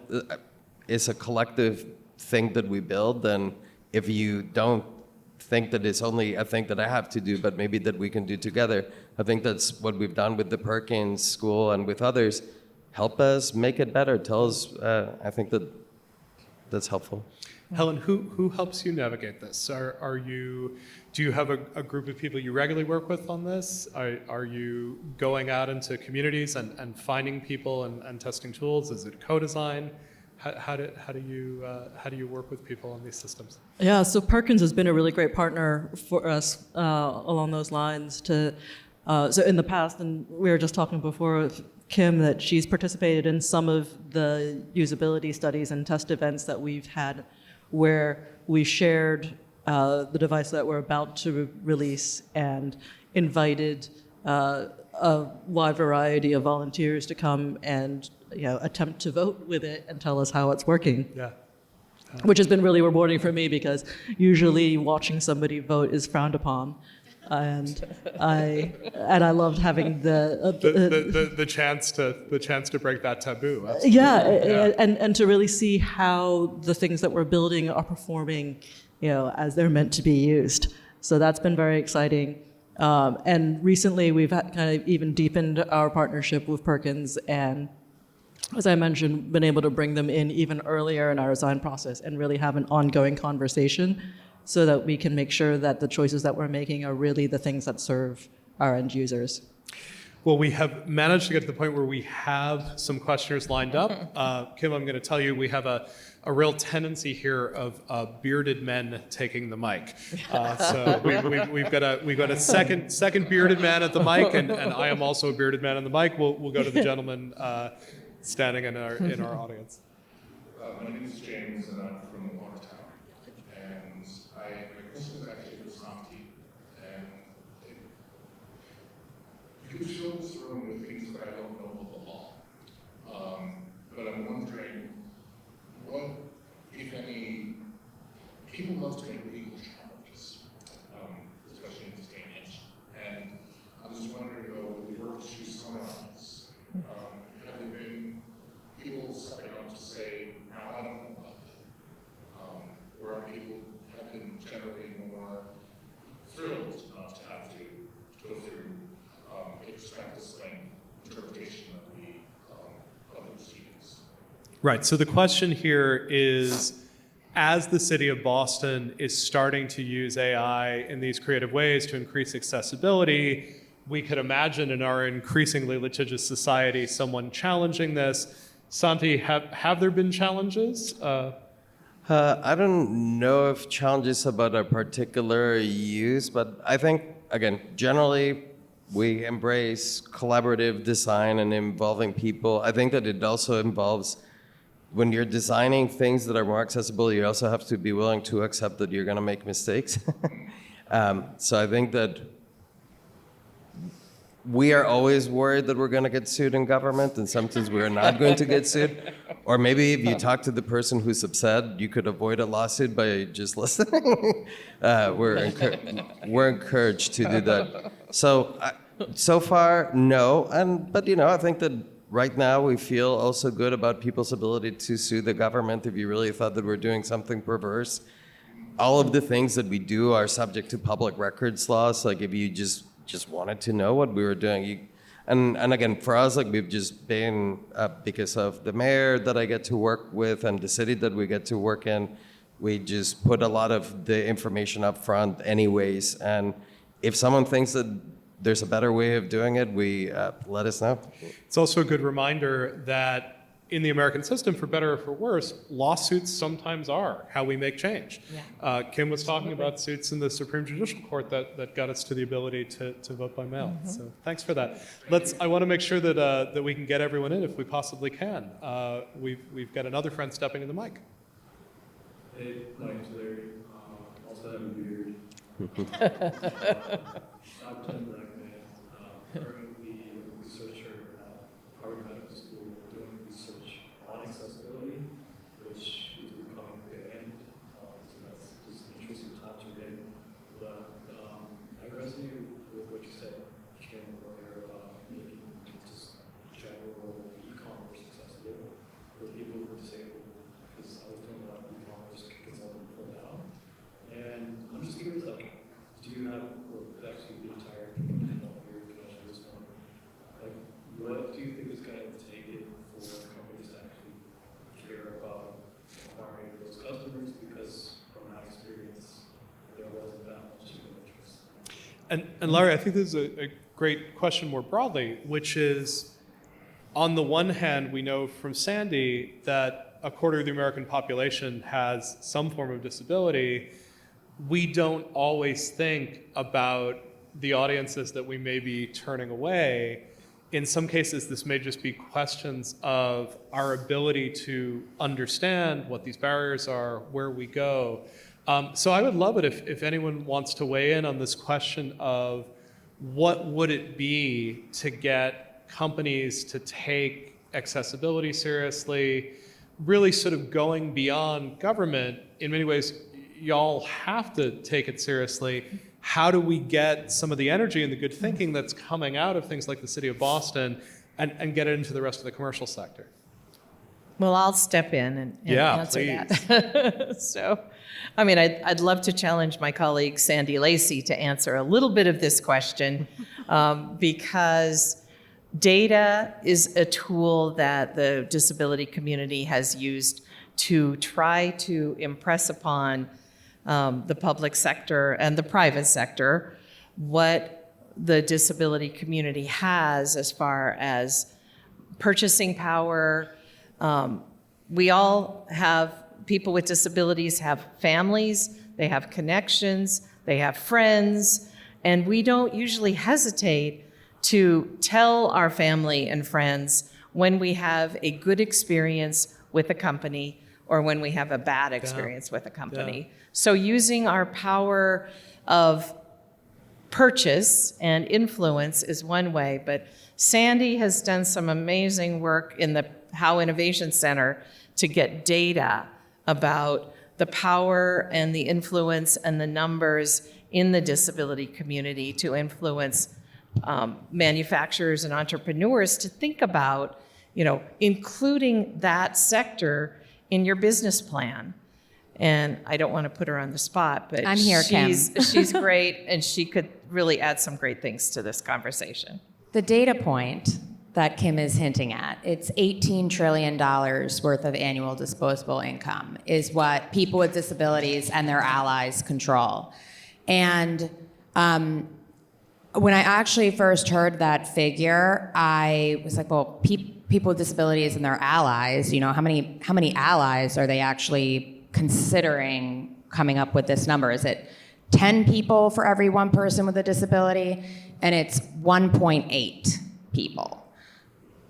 Speaker 4: is a collective thing that we build, then if you don't think that it's only a thing that I have to do, but maybe that we can do together, I think that's what we've done with the Perkins School and with others. Help us make it better. Tell us, I think that's helpful.
Speaker 1: Helen, who helps you navigate this? Do you have a group of people you regularly work with on this? Are you going out into communities and finding people and testing tools? Is it co-design? How do you work with people on these systems?
Speaker 3: Yeah, so Perkins has been a really great partner for us along those lines. So in the past, and we were just talking before with Kim, that she's participated in some of the usability studies and test events that we've had where we shared the device that we're about to release and invited a wide variety of volunteers to come and attempt to vote with it and tell us how it's working.
Speaker 1: Yeah.
Speaker 3: Which has been really rewarding for me because usually watching somebody vote is frowned upon. And I loved having
Speaker 1: The chance to break that taboo. Absolutely.
Speaker 3: Yeah. And to really see how the things that we're building are performing, as they're meant to be used. So that's been very exciting. And recently we've kind of even deepened our partnership with Perkins, and as I mentioned, been able to bring them in even earlier in our design process and really have an ongoing conversation so that we can make sure that the choices that we're making are really the things that serve our end users.
Speaker 1: Well, we have managed to get to the point where we have some questioners lined up. Kim, I'm going to tell you, we have a real tendency here of bearded men taking the mic. So we've got a second bearded man at the mic, and I am also a bearded man on the mic. We'll go to the gentleman standing in our audience.
Speaker 6: My name is James, and I'm from Watertown. And my question is actually for Santi. And you show this room with things that I don't know about the law. But I'm wondering, what, if any, people love to make legal challenges, especially in this day and age. And I'm just wondering, with the work to choose someone else, have there been people stepping up to say, now I don't know about that? Or are people have been generally more thrilled not to have to go through a prospectus-length interpretation of the proceedings?
Speaker 1: Right. So the question here is, as the city of Boston is starting to use AI in these creative ways to increase accessibility, we could imagine in our increasingly litigious society someone challenging this. Santi, have there been challenges?
Speaker 4: I don't know if challenges about a particular use, but I think, again, generally, we embrace collaborative design and involving people. I think that it also involves, when you're designing things that are more accessible, you also have to be willing to accept that you're going to make mistakes. So I think that we are always worried that we're going to get sued in government, and sometimes we're not going to get sued. Or maybe if you talk to the person who's upset, you could avoid a lawsuit by just listening. We're encouraged to do that. So far, no. But I think that right now we feel also good about people's ability to sue the government if you really thought that we're doing something perverse. All of the things that we do are subject to public records laws. Like if you just wanted to know what we were doing. And again, for us, we've just been, because of the mayor that I get to work with and the city that we get to work in, we just put a lot of the information up front anyways. And if someone thinks that there's a better way of doing it, we let us know.
Speaker 1: It's also a good reminder that in the American system, for better or for worse, lawsuits sometimes are how we make change.
Speaker 2: Yeah.
Speaker 1: Kim was talking about suits in the Supreme Judicial Court that got us to the ability to vote by mail.
Speaker 2: Mm-hmm.
Speaker 1: So thanks for that. I want to make sure that we can get everyone in if we possibly can. We've got another friend stepping in the mic.
Speaker 7: Hey, my name's Larry. Also have a beard. I'm Tim Blackman. Currently a researcher at Harvard Medical School doing research on accessibility, which is becoming the end. So that's just an interesting time to be in. But I resonate with what you said, Kim, earlier about making just general e-commerce accessible for people who are disabled. Because I was doing a lot of e-commerce
Speaker 1: And Larry, I think this is a great question more broadly, which is, on the one hand, we know from Sandy that a quarter of the American population has some form of disability. We don't always think about the audiences that we may be turning away. In some cases, this may just be questions of our ability to understand what these barriers are, where we go. So I would love it if anyone wants to weigh in on this question of what would it be to get companies to take accessibility seriously, really sort of going beyond government. In many ways, y'all have to take it seriously. How do we get some of the energy and the good thinking that's coming out of things like the city of Boston and get it into the rest of the commercial sector?
Speaker 2: Well, I'll step in and answer
Speaker 1: please.
Speaker 2: that. So, I mean, I'd love to challenge my colleague Sandy Lacey to answer a little bit of this question because data is a tool that the disability community has used to try to impress upon the public sector and the private sector what the disability community has as far as purchasing power. We all have, people with disabilities have families, they have connections, they have friends, and we don't usually hesitate to tell our family and friends when we have a good experience with a company or when we have a bad experience with a company. So using our power of purchase and influence is one way, but Sandy has done some amazing work in the How Innovation Center to get data about the power and the influence and the numbers in the disability community to influence manufacturers and entrepreneurs to think about, including that sector in your business plan. And I don't want to put her on the spot, but
Speaker 8: I'm here, Kim.
Speaker 2: She's great, and she could really add some great things to this conversation.
Speaker 8: The data point that Kim is hinting at, it's $18 trillion worth of annual disposable income is what people with disabilities and their allies control. And when I actually first heard that figure, I was like, well, people with disabilities and their allies, how many allies are they actually considering coming up with this number? Is it 10 people for every one person with a disability? And it's 1.8 people.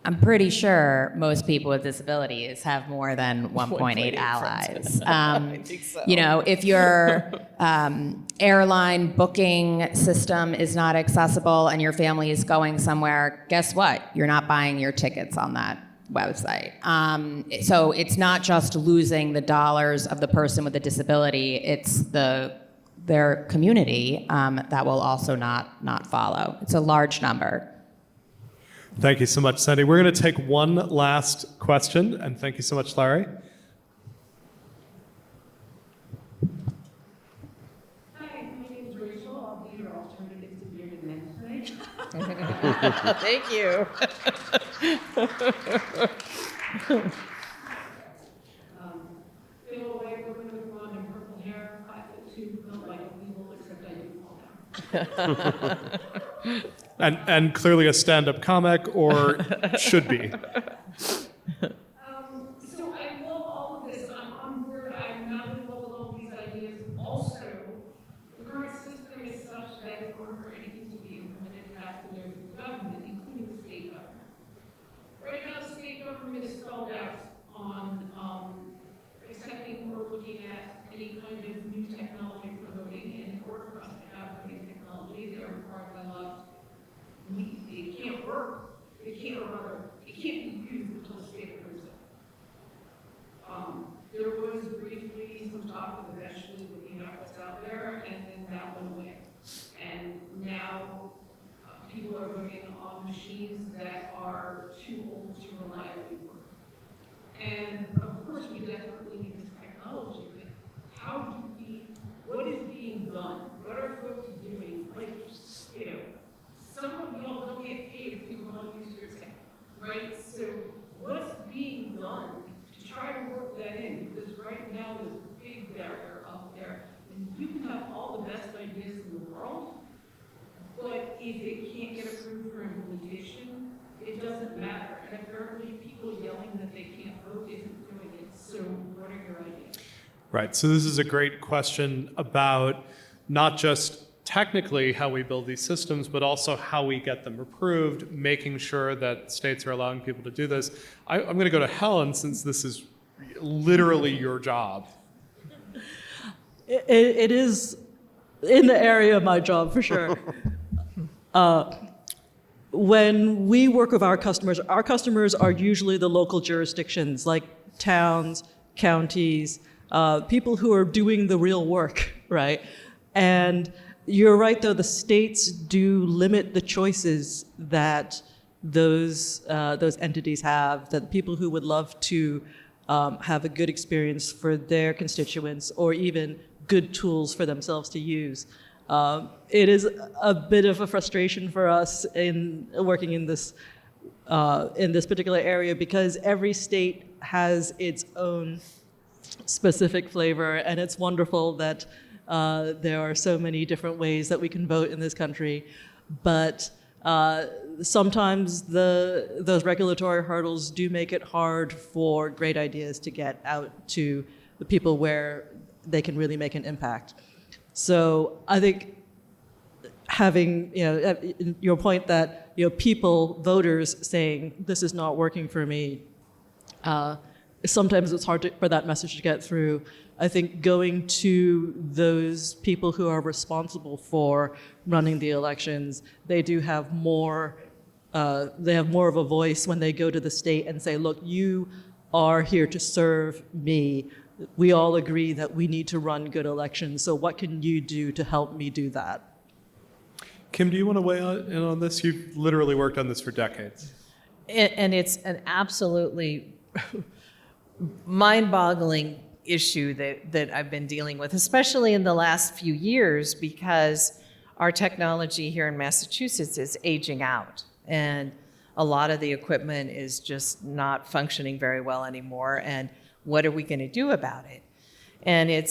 Speaker 8: I'm pretty sure most people with disabilities have more than 1.8 allies.
Speaker 2: I think so.
Speaker 8: If your airline booking system is not accessible and your family is going somewhere, guess what? You're not buying your tickets on that website. So it's not just losing the dollars of the person with a disability, it's their community that will also not follow. It's a large number.
Speaker 1: Thank you so much, Sandy. We're going to take one last question, and thank you so much, Larry.
Speaker 9: Hi, my name is Rachel. I'll be your alternative to bearded men tonight.
Speaker 2: Thank you.
Speaker 9: They all white women with blonde and purple hair, 5'2", not like evil, except I do fall down.
Speaker 1: And clearly a stand-up comic, or should be.
Speaker 9: So I love all of this. I'm on board. I'm not in love with all these ideas. Also, the current system is such that in order for anything to be implemented, it has to go through the government, including the state government. Right now, the state government is stalled out on accepting or looking at any kind of new technology for voting. And in order for us to have voting technology, they are required by law. It can't work. It can't be used until the state approves it. There was briefly some talk of eventually looking at what's out there, and then that went away. And now people are voting on machines that are too old to reliably work. And of course, we desperately need this technology, but what is being done? What are folks doing? Some of y'all don't get paid if people don't use your tech. doesn't matter. And apparently people yelling that they can't vote isn't doing it. So what are your ideas?
Speaker 1: Right. So this is a great question about not just technically how we build these systems, but also how we get them approved, making sure that states are allowing people to do this. I'm going to go to Helen, since this is literally your job.
Speaker 3: It is in the area of my job, for sure. When we work with our customers are usually the local jurisdictions, like towns, counties, people who are doing the real work, right? And you're right, though, the states do limit the choices that those entities have, that people who would love to have a good experience for their constituents, or even good tools for themselves to use. It is a bit of a frustration for us in working in this particular area, because every state has its own specific flavor, and it's wonderful that there are so many different ways that we can vote in this country. But sometimes those regulatory hurdles do make it hard for great ideas to get out to the people where they can really make an impact. So I think having, your point that, people, voters saying, this is not working for me, sometimes it's hard for that message to get through. I think going to those people who are responsible for running the elections, they do have more of a voice when they go to the state and say, look, you are here to serve me. We all agree that we need to run good elections, so what can you do to help me do that?
Speaker 1: Kim, do you want to weigh in on this? You've literally worked on this for decades.
Speaker 2: And it's an absolutely mind-boggling issue that I've been dealing with, especially in the last few years, because our technology here in Massachusetts is aging out, and a lot of the equipment is just not functioning very well anymore. And what are we going to do about it? And it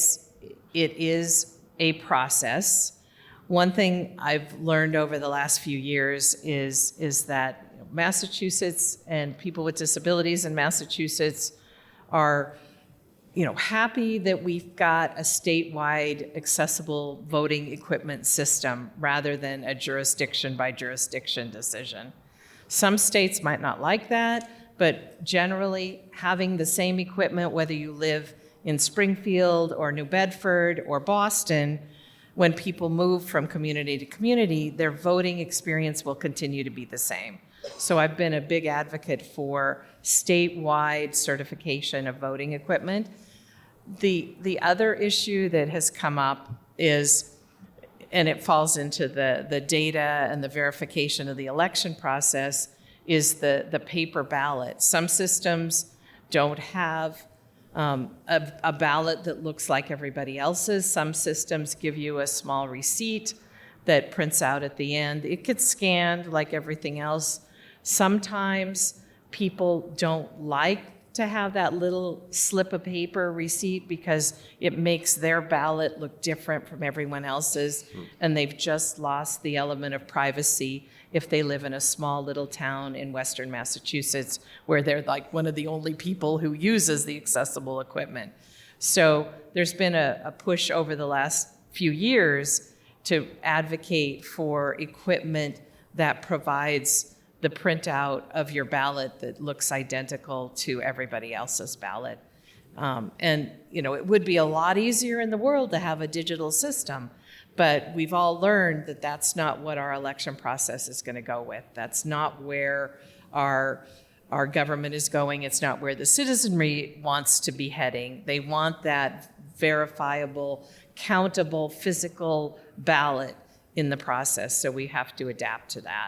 Speaker 2: is a process. One thing I've learned over the last few years is that Massachusetts and people with disabilities in Massachusetts are happy that we've got a statewide accessible voting equipment system rather than a jurisdiction by jurisdiction decision. Some states might not like that, but generally having the same equipment, whether you live in Springfield or New Bedford or Boston, when people move from community to community, their voting experience will continue to be the same. So I've been a big advocate for statewide certification of voting equipment. The other issue that has come up is, and it falls into the data and the verification of the election process, is the paper ballot. Some systems don't have a ballot that looks like everybody else's. Some systems give you a small receipt that prints out at the end. It gets scanned like everything else. Sometimes people don't like to have that little slip of paper receipt because it makes their ballot look different from everyone else's, and they've just lost the element of privacy if they live in a small little town in Western Massachusetts where they're like one of the only people who uses the accessible equipment. So there's been a push over the last few years to advocate for equipment that provides the printout of your ballot that looks identical to everybody else's ballot. And it would be a lot easier in the world to have a digital system, but we've all learned that that's not what our election process is going to go with. That's not where our government is going. It's not where the citizenry wants to be heading. They want that verifiable, countable, physical ballot in the process, so we have to adapt to that.